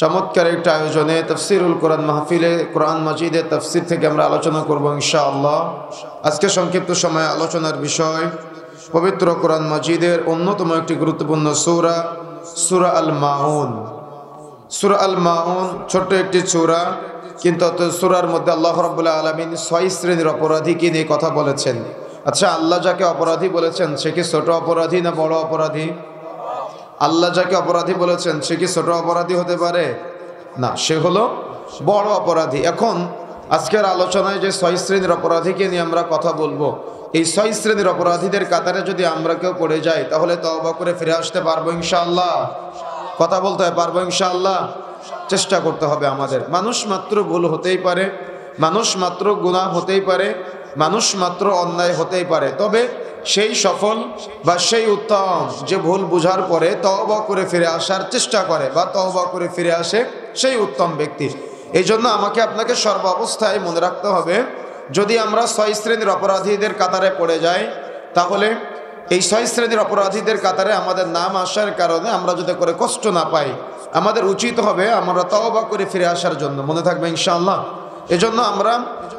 চমৎকার একটা আয়োজনে তাফসিরুল কোরআন মাহফিলে কোরআন মাজিদের তাফসির থেকে আমরা আলোচনা করব ইনশাআল্লাহ। আজকে সংক্ষিপ্ত সময়ে আলোচনার বিষয় পবিত্র কোরআন মাজিদের অন্যতম একটি গুরুত্বপূর্ণ সূরা, সূরা আল মাউন। সূরা আল মাউন ছোট্ট একটি সূরা, কিন্তু সূরার মধ্যে আল্লাহ রাব্বুল আলামিন ৬ শ্রেণীর অপরাধীকে নিয়ে কথা বলেছেন। আচ্ছা, আল্লাহ যাকে অপরাধী বলেছেন সে কি ছোট অপরাধী না বড় অপরাধী? আল্লাহ যাকে অপরাধী বলেছেন সে কি ছোট অপরাধী হতে পারে? না, সে হলো বড় অপরাধী। এখন আজকের আলোচনায় যে ৬ শ্রেণীর অপরাধীকে নিয়ে আমরা কথা বলবো, এই ৬ শ্রেণীর অপরাধীদের কাতারে যদি আমরা কেউ পড়ে যাই তাহলে তওবা করে ফিরে আসতে পারবো ইনশাআল্লাহ। কথা বলতে হয়, পারবো ইনশাআল্লাহ। চেষ্টা করতে হবে আমাদের। মানুষ মাত্র ভুল হতেই পারে, মানুষ মাত্র গুনাহ হতেই পারে, মানুষ মাত্র অন্যায় হতেই পারে, তবে সেই সফল বা সেই উত্তম যে ভুল বুঝার পরে তওবা করে ফিরে আসার চেষ্টা করে বা তওবা করে ফিরে আসে, সেই উত্তম ব্যক্তি। এই জন্য আমাকে আপনাকে সর্ব অবস্থায় মনে রাখতে হবে, যদি আমরা ৬ শ্রেণীর অপরাধীদের কাতারে পড়ে যাই তাহলে এই ৬ শ্রেণীর অপরাধীদের কাতারে আমাদের নাম আসার কারণে আমরা যাতে করে কষ্ট না পাই, আমাদের উচিত হবে আমরা তওবা করে ফিরে আসার জন্য। মনে থাকবে ইনশাআল্লাহ। এজন্য আমরা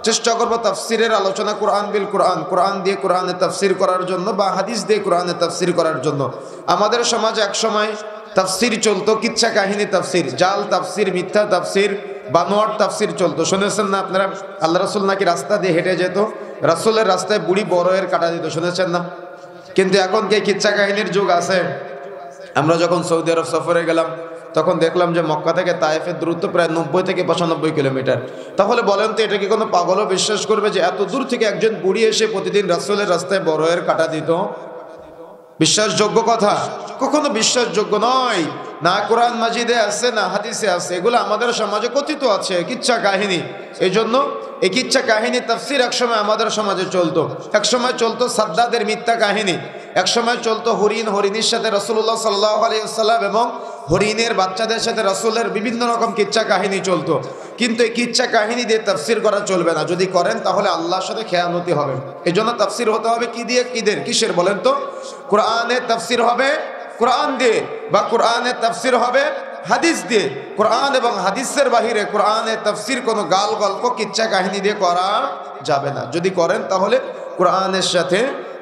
চেষ্টা করব তাফসিরের আলোচনা, কোরআন বিল কোরআন, কোরআন দিয়ে কোরআনে তাফসির করার জন্য বা হাদিস দিয়ে কোরআনে তাফসির করার জন্য। আমাদের সমাজে এক সময় তাফসির চলতো, কিচ্ছা কাহিনী তাফসির, জাল তাফসির, মিথ্যা তাফসির, বানোয়ার তাফসির চলতো। শুনেছেন না আপনারা? আল্লাহ রাসূল নাকি রাস্তা দিয়ে হেঁটে যেত, রাসূলের রাস্তায় বুড়ি বড়য়ের কাটা দিত, শুনেছেন না? কিন্তু এখন কি কিচ্ছা কাহিনীর যুগ আছে? আমরা যখন সৌদি আরব সফরে গেলাম তখন দেখলাম যে মক্কা থেকে তায়েফের দূরত্ব প্রায় ৯০ থেকে ৯৫ কিলোমিটার। তাহলে বলেন তো, এটা কি কোনো পাগলও বিশ্বাস করবে যে এত দূর থেকে একজন বুড়ি এসে প্রতিদিন রাসূলের রাস্তায় বড়য়ের কাটা দিত? বিশ্বাসযোগ্য কথা? কখনো বিশ্বাসযোগ্য নয়। না কোরআন মাজিদে আছে না হাদিসে আছে, এগুলো আমাদের সমাজে কথিত আছে, কিচ্ছা কাহিনী। এই জন্য এই কিচ্ছা কাহিনী তাফসির একসময় আমাদের সমাজে চলতো। একসময় চলতো সাদ্দাদের মিথ্যা কাহিনী, একসময় চলতো হরিণীর সাথে রাসূলুল্লাহ সাল্লাল্লাহু আলাইহি ওয়াসাল্লাম এবং হরিণের বাচ্চাদের সাথে রাসূলের বিভিন্ন রকম কিচ্ছা কাহিনী চলতো। কিন্তু এই কিচ্ছা কাহিনী দিয়ে তাফসির করা চলবে না। যদি করেন তাহলে আল্লাহর সাথে খেয়ানতি হবে। এই জন্য তাফসির হতে হবে কি দিয়ে? কিসের বলেন তো? কোরআনের তাফসির হবে কোরআন দিয়ে, বা কোরআনের তাফসির হবে হাদিস দিয়ে। কোরআন এবং হাদিসের বাহিরে কোরআনের তাফসির কোনো গাল গল্প কিচ্ছা কাহিনী দিয়ে করা যাবে না। যদি করেন তাহলে কোরআনের সাথে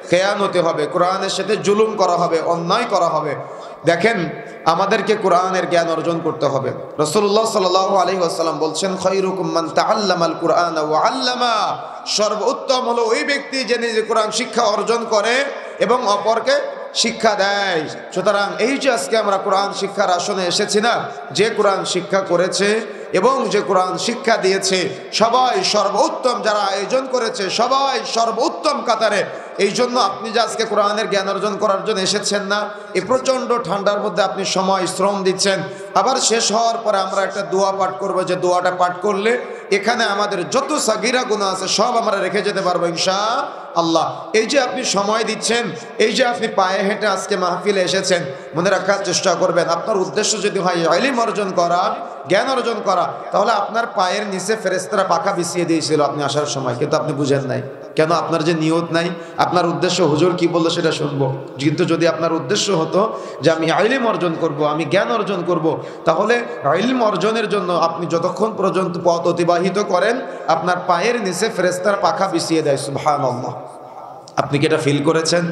খেয়ানতি হবে, কোরআনের সাথে জুলুম করা হবে, অন্যায় করা হবে। দেখেন, আমাদেরকে কোরআনের জ্ঞান অর্জন করতে হবে। রাসূলুল্লাহ সাল্লাল্লাহু আলাইহি ওয়াসাল্লাম বলছেন, খায়রুকুম মান তাআল্লামাল কুরআনা ওয়া আল্লামা। সর্বোত্তম হলো ওই ব্যক্তি যে নিজে কোরআন শিক্ষা অর্জন করে এবং অপরকে শিক্ষা দেয়। সুতরাং এই যে আজকে আমরা কোরআন শিক্ষার আসনে এসেছি না, যে কোরআন শিক্ষা করেছে এবং যে কোরআন শিক্ষা দিয়েছে সবাই সর্বোত্তম, যারা আয়োজন করেছে সবাই সর্বোত্তম কাতারে। এই জন্য আপনি যে আজকে কোরআনের জ্ঞান অর্জন করার জন্য এসেছেন না, এই প্রচণ্ড ঠান্ডার মধ্যে আপনি সময় শ্রম দিচ্ছেন, আবার শেষ হওয়ার পরে আমরা একটা দোয়া পাঠ করবো, যে দোয়াটা পাঠ করলে এখানে আমাদের যত সাগিরা গুনাহ আছে সব আমরা রেখে যেতে পারবো ইনশাআল্লাহ। এই যে আপনি সময় দিচ্ছেন, এই যে আপনি পায়ে হেঁটে আজকে মাহফিলে এসেছেন, মনে রাখার চেষ্টা করবেন আপনার উদ্দেশ্য যদি হয় ইলম অর্জন করা, জ্ঞান অর্জন করা, তাহলে আপনার পায়ের নিচে ফেরেশতারা পাখা বিছিয়ে দিয়েছিল আপনি আসার সময়, কিন্তু আপনি বুঝেন নাই কেন? আপনার যে নিয়ত নাই, আপনার উদ্দেশ্য হুজুর কি বললো সেটা শুনবো। কিন্তু যদি আপনার উদ্দেশ্য হতো যে আমি ইলম অর্জন করব, আমি জ্ঞান অর্জন করব, তাহলে ইলম অর্জনের জন্য আপনি যতক্ষণ পর্যন্ত পথ অতিবাহিত করেন আপনার পায়ের নিচে ফেরেশতার পাখা বিছিয়ে দেয়। সুবহানাল্লাহ। আপনি কি এটা ফিল করেছেন?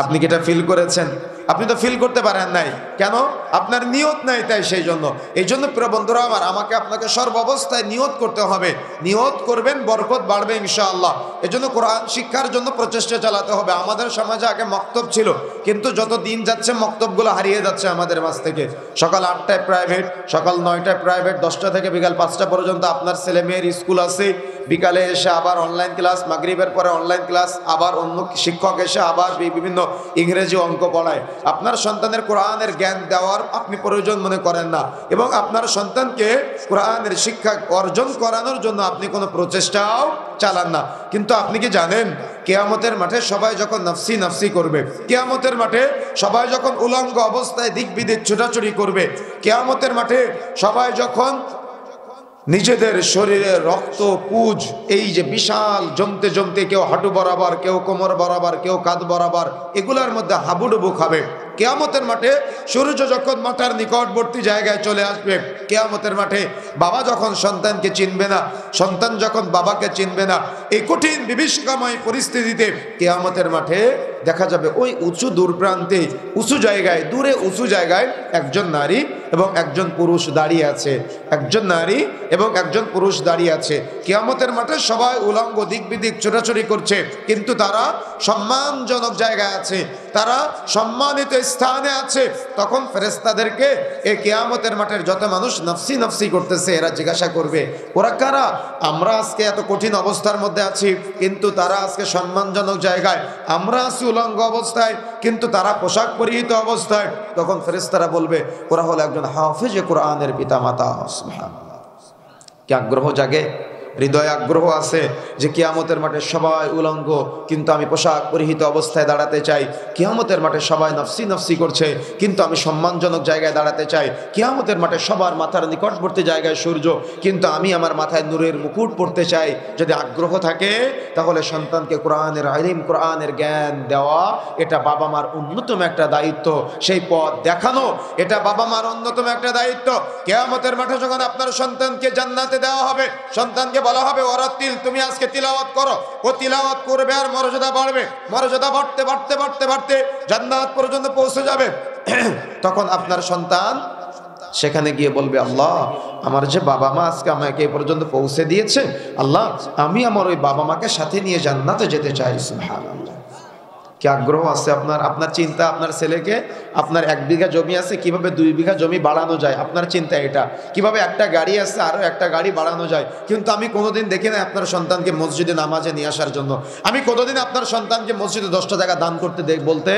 আপনি কি এটা ফিল করেছেন? আপনি তো ফিল করতে পারেন নাই, কেন? আপনার নিয়ত নাই। তাই সেই জন্য, এই জন্য প্রিয় বন্ধুরা আমার, আমাকে আপনাকে সর্বাবস্থায় নিয়ত করতে হবে। নিয়ত করবেন, বরকত বাড়বে ইনশাআল্লাহ। এই জন্য কোরআন শিক্ষার জন্য প্রচেষ্টা চালাতে হবে। আমাদের সমাজে আগে মক্তব ছিল, কিন্তু যত দিন যাচ্ছে মক্তবগুলো হারিয়ে যাচ্ছে আমাদের মাঝ থেকে। সকাল ৮টায় প্রাইভেট, সকাল ৯টায় প্রাইভেট, 10টা থেকে বিকাল 5টা পর্যন্ত আপনার ছেলে মেয়ের স্কুল আছে, বিকালে এসে আবার অনলাইন ক্লাস, মাগরিবের পরে অনলাইন ক্লাস, আবার অন্য শিক্ষক এসে আবার বিভিন্ন ইংরেজি অঙ্ক পড়ায়। আপনার সন্তানের কোরআনের জ্ঞান দেওয়ার আপনি প্রয়োজন মনে করেন না, এবং আপনার সন্তানকে কোরআনের শিক্ষা অর্জন করানোর জন্য আপনি কোনো প্রচেষ্টাও চালান না। কিন্তু আপনি কি জানেন, কিয়ামতের মাঠে সবাই যখন নফসি নফসি করবে, কিয়ামতের মাঠে সবাই যখন উলঙ্গ অবস্থায় দিক বিদিক ছোটাছুটি করবে, কিয়ামতের মাঠে সবাই যখন নিজেদের শরীরে রক্ত পুজ এই যে বিশাল জমতে জমতে কেউ হাঁটু বরাবর, কেউ কোমর বরাবর, কেউ কাঁধ বরাবর, এগুলার মধ্যে হাবুডুবু খাবে। কিয়ামতের মাঠে সূর্য যখন মাথার নিকটবর্তী জায়গায় চলে আসবে, কিয়ামতের মাঠে বাবা যখন সন্তানকে চিনবে না, সন্তান যখন বাবাকে চিনবে না, এই কঠিন বিভীষিকাময় পরিস্থিতিতে কিয়ামতের মাঠে দেখা যাবে ওই উঁচু দূর প্রান্তে, উঁচু জায়গায়, দূরে উঁচু জায়গায় একজন নারী এবং একজন পুরুষ দাঁড়িয়ে আছে। একজন নারী এবং একজন পুরুষ দাঁড়িয়ে আছে। কিয়ামতের মাঠে সবাই উলঙ্গ দিক বিদিক ছোটাছুটি করছে, কিন্তু তারা সম্মানজনক জায়গায় আছে, তারা সম্মানিত স্থানে আছে। তখন ফেরেশতাদেরকে এই কিয়ামতের মাঠের যত মানুষ নফসি নফসি করতেছে, এরা জিজ্ঞাসা করবে, ওরা কারা? আমরা আজকে এত কঠিন অবস্থার মধ্যে আছি, কিন্তু তারা আজকে সম্মানজনক জায়গায়, আমরা আছি উলঙ্গ অবস্থায়, কিন্তু তারা পোশাক পরিহিত অবস্থায়। তখন ফেরেশতারা বলবে, ওরা হলো একজন হাফেজে কোরআনের পিতামাতা। সুবহানাল্লাহ, কি আগ্রহ জাগে, হৃদয়ে আগ্রহ আছে যে কিয়ামতের মাঠে সবাই উলঙ্গ, কিন্তু আমি পোশাক পরিহিত অবস্থায় দাঁড়াতে চাই। কিয়ামতের মাঠে সবাই নফসি নফসি করছে, কিন্তু আমি সম্মানজনক জায়গায় দাঁড়াতে চাই। কিয়ামতের মাঠে সবার মাথার নিকটবর্তী জায়গায় সূর্য, কিন্তু আমি আমার মাথায় নূরের মুকুট পড়তে চাই। যদি আগ্রহ থাকে তাহলে সন্তানকে কোরআনের ইলম, কোরআনের জ্ঞান দেওয়া, এটা বাবা মার অন্যতম একটা দায়িত্ব। সেই পথ দেখানো, এটা বাবা মার অন্যতম একটা দায়িত্ব। কিয়ামতের মাঠে যখন আপনার সন্তানকে জান্নাতে দেওয়া হবে, সন্তানকে বলা হবে, ওরাতিল, তুমি আজকে তিলাওয়াত করো। ও তিলাওয়াত করবে আর মর্যাদা বাড়বে, মর্যাদা বাড়তে বাড়তে বাড়তে বাড়তে জান্নাত পর্যন্ত পৌঁছে যাবে। তখন আপনার সন্তান সেখানে গিয়ে বলবে, আল্লাহ, আমার যে বাবা মা আজকে আমাকে এ পর্যন্ত পৌঁছে দিয়েছে, আল্লাহ, আমি আমার ওই বাবা মাকে সাথে নিয়ে জান্নাতে যেতে চাই। সুবহানাল্লাহ, কি আগ্রহ আছে আপনার। আপনার চিন্তা, আপনার ছেলেকে, আপনার 1 বিঘা জমি আছে, কিভাবে 2 বিঘা জমি বাড়ানো যায়, আপনার চিন্তা এটা। কিভাবে একটা গাড়ি আছে, আরো একটা গাড়ি বাড়ানো যায়। কিন্তু আমি কোনোদিন দেখি না আপনার সন্তানকে মসজিদে নামাজে নিয়ে আসার জন্য। আমি কোনোদিন আপনার সন্তানকে মসজিদে 10টা টাকা দান করতে বলতে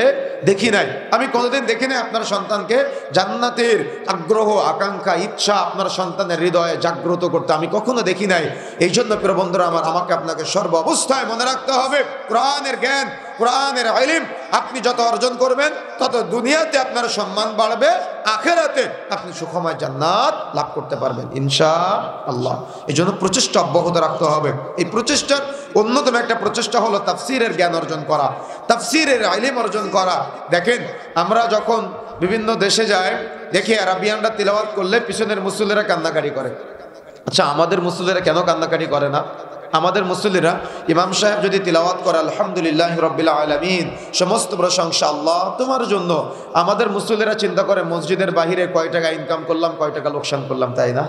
দেখি নাই। আমি কোনোদিন দেখি নাই আপনার সন্তানকে জান্নাতের আগ্রহ, আকাঙ্ক্ষা, ইচ্ছা আপনার সন্তানের হৃদয়ে জাগ্রত করতে আমি কখনো দেখি নাই। এই জন্য প্রিয় বন্ধুরা আমার, আমাকে আপনাকে সর্ব অবস্থায় মনে রাখতে হবে, কোরআনের জ্ঞান, কোরআনের ইলম আপনি যত অর্জন করবেন, তত দুনিয়াতে আপনার সম্মান বাড়বে, আখিরাতে আপনি সুখময় জান্নাত লাভ করতে পারবেন ইনশাআল্লাহ। এই জন্য প্রচেষ্টা অব্যাহত রাখতে হবে। এই প্রচেষ্টার অন্যতম একটা প্রচেষ্টা হলো তাফসীরের জ্ঞান অর্জন করা, তাফসীরের ইলম অর্জন করা। দেখেন, আমরা যখন বিভিন্ন দেশে যাই, দেখি আরবিয়ানরা তিলাওয়াত করলে পিছনের মুসল্লিরা কান্নাকাটি করে। আচ্ছা, আমাদের মুসল্লিরা কেন কান্নাকাটি করে না? আমাদের মুসল্লিরা ইমাম সাহেব যদি তিলাওয়াত করে, আলহামদুলিল্লাহ রাব্বিল আলামিন, সমস্ত প্রশংসা আল্লাহ তোমার জন্য, আমাদের মুসল্লিরা চিন্তা করে মসজিদের বাহিরে কয় টাকা ইনকাম করলাম, কয় টাকা লোকসান করলাম, তাই না?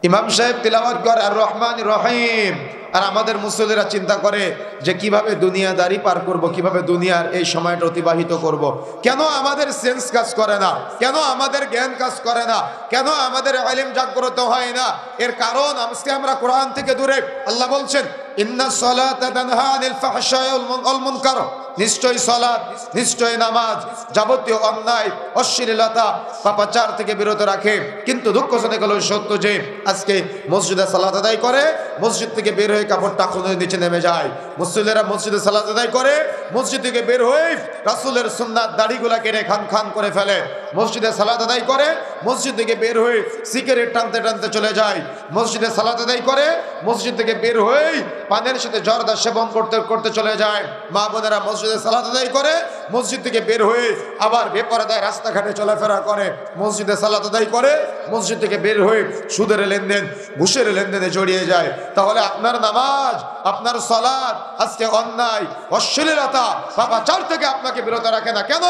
ইমাম সাহেব তিলাওয়াত করে আর রহমান রহিম, আর আমাদের মুসল্লিরা চিন্তা করে যে কিভাবে দুনিয়াদারি পার করব, কিভাবে দুনিয়ার এই সময়টা অতিবাহিত করব। কেন আমাদের সেন্স কাজ করে না? কেন আমাদের জ্ঞান কাজ করে না? কেন আমাদের ইলম জাগ্রত হয় না? এর কারণ আজকে আমরা কোরআন থেকে দূরে। আল্লাহ বলছেন, ইন্নাস সালাতা তানহা আনিল ফাহশাই ওয়াল মুনকার, নিশ্চয়ই সালাত, নিশ্চয়ই নামাজ যাবতীয় অন্যায়, অশ্লীলতা, পাপাচার থেকে বিরত রাখে। কিন্তু দুঃখজনক হলো সত্য যে আজকে মসজিদে সালাত আদায় করে, মসজিদ থেকে বের হয়ে কাপড়টা খুলে নিচে নেমে যায়। মুসল্লিরা মসজিদে সালাত আদায় করে, মসজিদ থেকে বের হয়ে রাসূলের সুন্নাত দাড়িগুলা কেটে খান খান করে ফেলে। মসজিদে সালাত আদায় করে, মসজিদ থেকে বের হয়ে সিগারেট টানতে টানতে চলে যায়। মসজিদে সালাত আদায় করে, মসজিদ থেকে বের হয়ে পানের সাথে জর্দা সেবন করতে করতে চলে যায়। মা বোনেরা মসজিদে সালাত আদায় করে, মসজিদ থেকে বের হয়ে আবার বেপরদায় রাস্তাঘাটে চলাফেরা করে। মসজিদে সালাত আদায় করে, মসজিদ থেকে বের হয়ে সুদের লেনদেন, ঘুষের লেনদেনে জড়িয়ে যায়। তাহলে আপনার নামাজ, আপনার সালাত আজকে অন্যায়, অশ্লীলতা, পাপাচার থেকে আপনাকে বিরত রাখে না। কেন?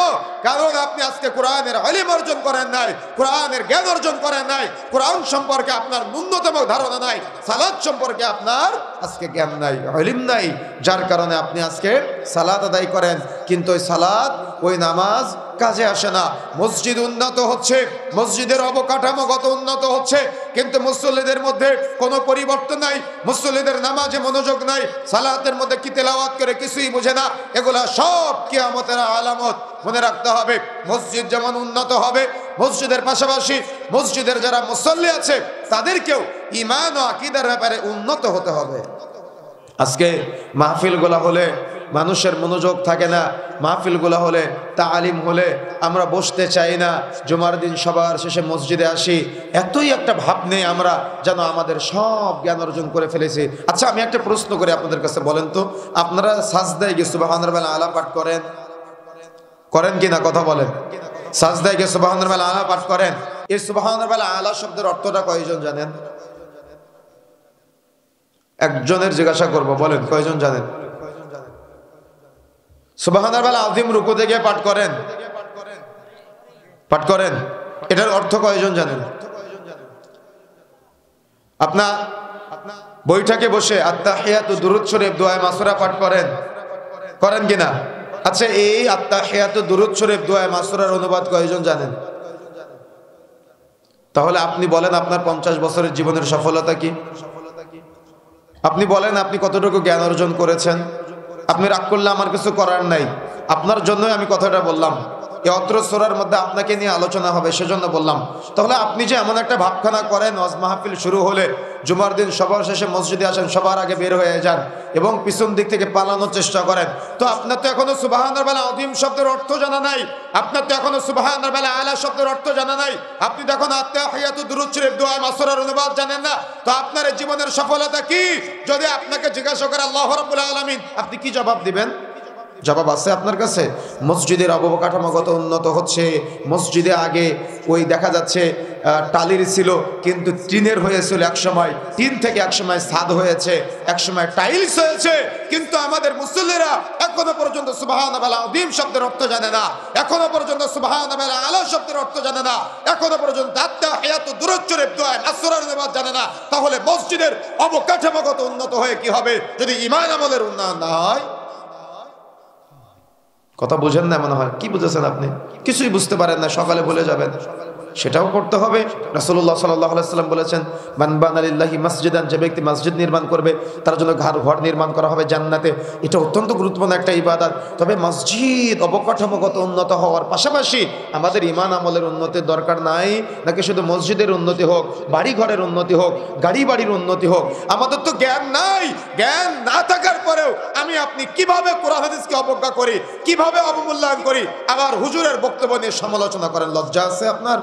কারণ আপনি আজকে কোরআনের ইলম অর্জন করেন নাই, কোরআনের জ্ঞান অর্জন করেন নাই, কোরআন সম্পর্কে আপনার ন্যূনতম ধারণা নাই, সালাত সম্পর্কে আপনার আজকে জ্ঞান নাই, ইলম নাই। যার কারণে আপনি আজকে সালাত আদায় করেন, কিন্তু ওই সালাত, ওই নামাজ কাজে আসে না। মসজিদ উন্নত হচ্ছে, মসজিদের অবকাঠামোগত উন্নত হচ্ছে, কিন্তু মুসল্লিদের মধ্যে কোনো পরিবর্তন নাই। মুসল্লিদের নামাজে মনোযোগ নাই, সালাতের মধ্যে কি তেলাওয়াত করে কিছুই বোঝে না। এগুলা সব কিয়ামতের আলামত। মনে রাখতে হবে, মসজিদ যেমন উন্নত হবে, মসজিদের পাশাপাশি মসজিদের যারা মুসল্লি আছে তাদেরকেও ঈমান ও আকীদার ব্যাপারে উন্নত হতে হবে। আজকে মাহফিলগুলা হলে মানুষের মনোযোগ থাকে না। মাহফিলগুলো হলে, তালিম হলে আমরা বসতে চাই না। জুমার দিন সবার শেষে মসজিদে আসি, এতই একটা ভাব নেই আমরা যেন আমাদের সব জ্ঞান অর্জন করে ফেলেছি। আচ্ছা, আমি একটা প্রশ্ন করি আপনাদের কাছে, বলেন তো, আপনারা সাজদায় গিয়ে সুবহানাল্লাহ আলা পাঠ করেন? করেন কি না? কথা বলেন। সাজদায় গিয়ে সুবহানাল্লাহ আলা পাঠ করেন? এই সুবহানাল্লাহ আলা শব্দের অর্থটা কয়জন জানেন? একজনের জিজ্ঞাসা করব, বলেন কয়জন জানেন? সুবহানাল্লাহ আযীম রুকুতে গিয়ে পাঠ করেন? পাঠ করেন? এটার অর্থ কয়জন জানেন? আপনার বৈঠকে বসে আত্তাহিয়াতু দুরূদ শরীফ দোয়া মাসুরা পাঠ করেন? করেন কিনা? আচ্ছা, এই আত্তাহিয়াতু দুরূদ শরীফ দোয়া মাসুরার অনুবাদ কয়জন জানেন? তাহলে আপনি বলেন আপনার 50 বছরের জীবনের সফলতা কি? আপনি বলেন আপনি কতটুকু জ্ঞান অর্জন করেছেন? আপনি রাগ করলে আমার কিছু করার নাই, আপনার জন্যই আমি কথাটা বললাম। এই অত্র সূরার মধ্যে আপনাকে নিয়ে আলোচনা হবে, সেজন্য বললাম। তাহলে আপনি যে এমন একটা ভাবখানা করেন, ওয়াজ মাহফিল শুরু হলে জুমার দিন সবার শেষে মসজিদে আসেন, সবার আগে বের হয়ে যান এবং পিছন দিক থেকে পালানোর চেষ্টা করেন, তো আপনার তো এখনো সুবহানাল্লাহ আযীম শব্দের অর্থ জানা নাই। আপনার তো এখনো সুবহানাল্লাহ আলা শব্দের অর্থ জানা নাই। আপনি তো এখন আত্তাহিয়াতু দুরূদ শরীফ দোয়া মাসুরার অনুবাদ জানেন না। তো আপনার জীবনের সফলতা কি? যদি আপনাকে জিজ্ঞাসা করে আল্লাহ রাব্বুল আলামিন, আপনি কি জবাব দিবেন? জবাব আছে আপনার কাছে? মসজিদের অবকাঠামোগত উন্নত হচ্ছে। মসজিদে আগে ওই দেখা যাচ্ছে টালির ছিল, কিন্তু টিনের হয়েছিল এক সময়, টিন থেকে এক সময় ছাদ হয়েছে, এক সময় টাইলস হয়েছে। কিন্তু আমাদের মুসল্লিরা এখনো পর্যন্ত সুবহানাল্লাহ আযীম শব্দের অর্থ জানে না, এখনো পর্যন্ত সুবহানাল্লাহ আলা শব্দের অর্থ জানে না, এখনো পর্যন্ত আত্তাহিয়াতু দুরূদ শরীফ দোয়া মাসুরার অনুবাদ জানে না। তাহলে মসজিদের অবকাঠামোগত উন্নত হয়ে কি হবে যদি ঈমান আমলের উন্নয়ন না হয়? কথা বুঝেন না মনে হয়। কি বুঝেছেন আপনি? কিছুই বুঝতে পারেন না, সকালে বলে যাবেন। সেটাও করতে হবে। রাসূলুল্লাহ সাল্লাল্লাহু আলাইহি ওয়াসাল্লাম বলেছেন, মান বানা লিল্লাহি মাসজিদান, যে ব্যক্তি মসজিদ নির্মাণ করবে তার জন্য ঘর নির্মাণ করা হবে জান্নাতে। এটা অত্যন্ত গুরুত্বপূর্ণ একটা ইবাদত। তবে মসজিদ অবকাঠামোগত উন্নত হওয়ার পাশাপাশি আমাদের ঈমান আমলের উন্নতির দরকার নাই নাকি শুধু মসজিদের উন্নতি হোক, বাড়ি ঘরের উন্নতি হোক, গাড়ি বাড়ির উন্নতি হোক? আমাদের তো জ্ঞান নাই। জ্ঞান না থাকার পরেও আমি আপনি কিভাবে কোরআন হাদিসকে অবজ্ঞা করি, কিভাবে অবমূল্যায়ন করি, আবার হুজুরের বক্তব্য নিয়ে সমালোচনা করেন? লজ্জা আছে আপনার?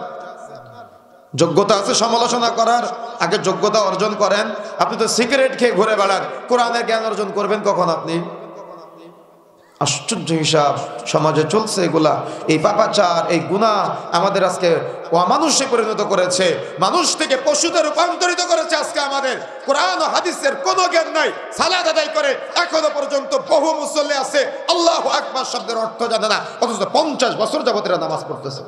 যোগ্যতা আছে সমালোচনা করার? আগে যোগ্যতা অর্জন করেন। আপনি তো সিগারেট খেয়ে ঘুরে বেড়ান, কোরআনের জ্ঞান অর্জন করবেন কখন আপনি? আশ্চর্য হিসাব সমাজে চলছে এগুলা। এই পাপাচার, এই গুনাহ আমাদের আজকে অমানুষে পরিণত করেছে, মানুষ থেকে পশুতে রূপান্তরিত করেছে। আজকে আমাদের কোরআন ও হাদিসের কোনো জ্ঞান নাই, সালাত আদায় করে এখনো পর্যন্ত বহু মুসল্লি আছে আল্লাহু আকবার শব্দের অর্থ জানে না, অথচ 50 বছর যাবত এরা নামাজ পড়তেছে।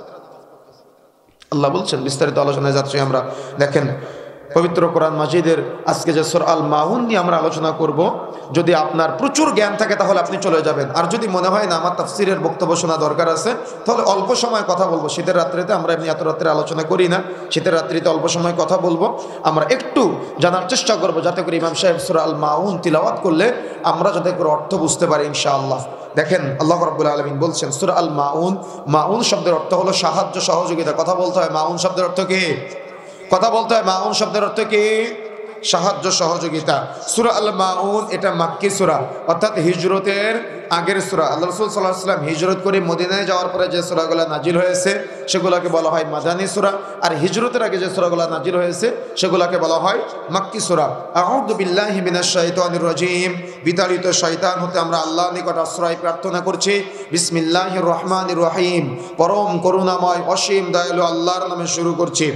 আল্লাহ বলছেন, বিস্তারিত আলোচনায় যাচ্ছি আমরা। দেখেন পবিত্র কোরআন মাজিদের আজকে যে সূরা আল মাউন নিয়ে আমরা আলোচনা করব, যদি আপনার প্রচুর জ্ঞান থাকে তাহলে আপনি চলে যাবেন। আর যদি মনে হয় না আমার তাফসীরের বক্তব্য শোনা দরকার আছে, তাহলে অল্প সময় কথা বলবো। শীতের রাত্রিতে আমরা এমনি এত রাত্রে আলোচনা করি না, শীতের রাত্রিতে অল্প সময় কথা বলবো। আমরা একটু জানার চেষ্টা করবো যাতে করে ইমাম সাহেব সূরা আল মাউন তিলাওয়াত করলে আমরা যাতে করে অর্থ বুঝতে পারি ইনশাআল্লাহ। দেখেন আল্লাহ রাব্বুল আলামিন বলছেন সূরা আল মাউন, মাউন শব্দের অর্থ হলো সাহায্য, সহযোগিতা। কথা বলতে হয় মাউন শব্দের অর্থ কি? কথা বলতে হয় মাউন শব্দের অর্থ কি? সাহায্য, সহযোগিতা। সূরা আল মাউন এটা মাক্কি সূরা, অর্থাৎ হিজরতের আগের সূরা। আল্লাহ রাসূল সাল্লাল্লাহু আলাইহি ওয়াসাল্লাম হিজরত করে মদিনায় যাওয়ার পরে যে সূরাগুলো নাজিল হয়েছে সেগুলোকে বলা হয় মাদানী সূরা, আর হিজরতের আগে যে সূরাগুলো নাজিল হয়েছে সেগুলোকে বলা হয় মাক্কি সূরা। আউযু বিল্লাহি মিনাশ শাইতানির রাজীম, বিতাড়িত শয়তান হতে আমরা আল্লাহর নিকট আশ্রয় প্রার্থনা করছি। বিসমিল্লাহির রহমানির রহিম, পরম করুণাময় অসীম দয়ালু আল্লাহর নামে শুরু করছি।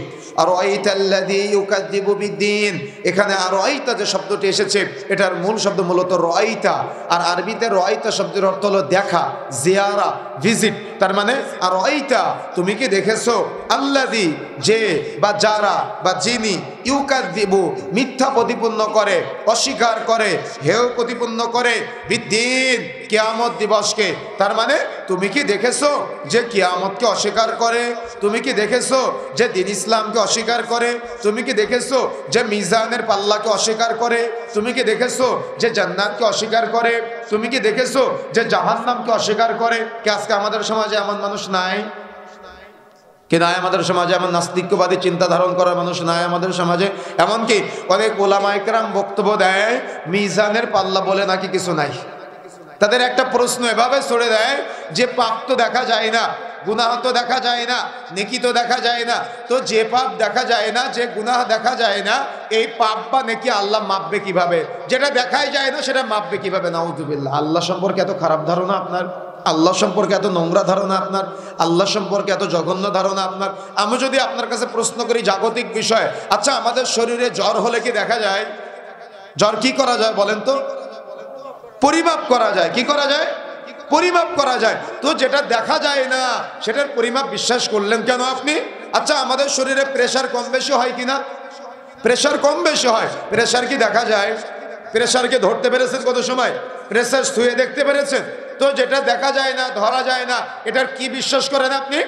আরাইতাল্লাযী ইউকাযযিবু বিদ্দীন, এখানে আরাইতা যে শব্দটি এসেছে এটার মূল শব্দ মূলত রাইতা, আর আরবিতে রাইতা শব্দের অর্থ হলো দেখা, জিয়ারা, ভিজিট। তার মানে আরাইতা, তুমি কি দেখেছো, আল্লাযী যে বা যারা বা যিনি, ইউকাযযিবু মিথ্যা প্রতিপন্ন করে, অস্বীকার করে, হেয় প্রতিপন্ন করে, বিদ্দীন কিয়ামত দিবসকে। তার মানে তুমি কি দেখেছো যে কিয়ামতকে অস্বীকার করে? তুমি কি দেখেছো যে দ্বীন ইসলামকে অস্বীকার করে? তুমি কি দেখেছো যে মিজানের পাল্লাকে অস্বীকার করে? তুমি কি দেখেছো যে জান্নাতকে অস্বীকার করে? তুমি কি দেখেছো যে জাহান্নামকে অস্বীকার করে? কি আজকে আমাদের সমাজে এমন মানুষ নাই? কি নাই আমাদের সমাজে? এমন নাস্তিকবাদী চিন্তা ধারণ করার মানুষ নাই আমাদের সমাজে? এমনকি অনেক ওলামা ইকরাম বক্তব্য দেয় মিজানের পাল্লা বলে নাকি কিছু নাই। তাদের একটা প্রশ্ন এভাবে ছড়ে দেয় যে পাপ তো দেখা যায় না, গুনাহ তো দেখা যায় না, নেকি তো দেখা যায় না, তো যে পাপ দেখা যায় না, যে গুনাহ দেখা যায় না, এই পাপ বা নেকি আল্লাহ মাপবে কিভাবে? যেটা দেখাই যায় না সেটা মাপবে কিভাবে? নাউযুবিল্লাহ। আল্লাহ সম্পর্কে এত খারাপ ধারণা আপনার, আল্লাহ সম্পর্কে এত নোংরা ধারণা আপনার, আল্লাহ সম্পর্কে এত জঘন্য ধারণা আপনার। আমি যদি আপনার কাছে প্রশ্ন করি জাগতিক বিষয়, আচ্ছা আমাদের শরীরে জ্বর হলে কি দেখা যায়? জ্বর কি করা যায় বলেন তো? পরিমাপ করা যায়। কি করা যায়? পরিমাপ করা যায়। তো যেটা দেখা যায় না সেটার পরিমাপ বিশ্বাস করলেন কেন আপনি? আচ্ছা আমাদের শরীরে প্রেসার কম বেশি হয় কিনা? প্রেসার কম বেশি হয়। প্রেসার কি দেখা যায়? প্রেসারকে ধরতে পেরেছেন কত সময়? প্রেসার ছুঁয়ে দেখতে পেরেছেন? তো যেটা দেখা যায় না, ধরা যায় না, এটার কি বিশ্বাস করেন আপনি?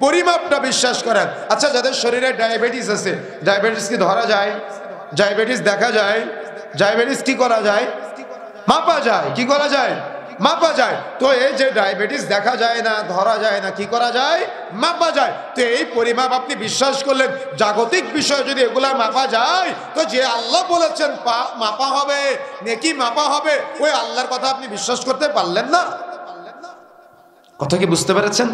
পরিমাপটা বিশ্বাস করেন। আচ্ছা যাদের শরীরে ডায়াবেটিস আছে, ডায়াবেটিস কি ধরা যায়? ডায়াবেটিস দেখা যায়? ডায়াবেটিস কি করা যায়? মাপা যায়। কি করা যায়? মাপা যায়। তো এই যে ডায়াবেটিস দেখা যায় না, ধরা যায় না, কি করা যায়? মাপা যায়। তো এই পরিমাপ আপনি বিশ্বাস করলেন। জাগতিক বিষয় যদি এগুলা মাপা যায়, তো যে আল্লাহ বলেছেন পাপ মাপা হবে, নেকি মাপা হবে, ওই আল্লাহর কথা আপনি বিশ্বাস করতে পারলেন না। কথা কি বুঝতে পেরেছেন?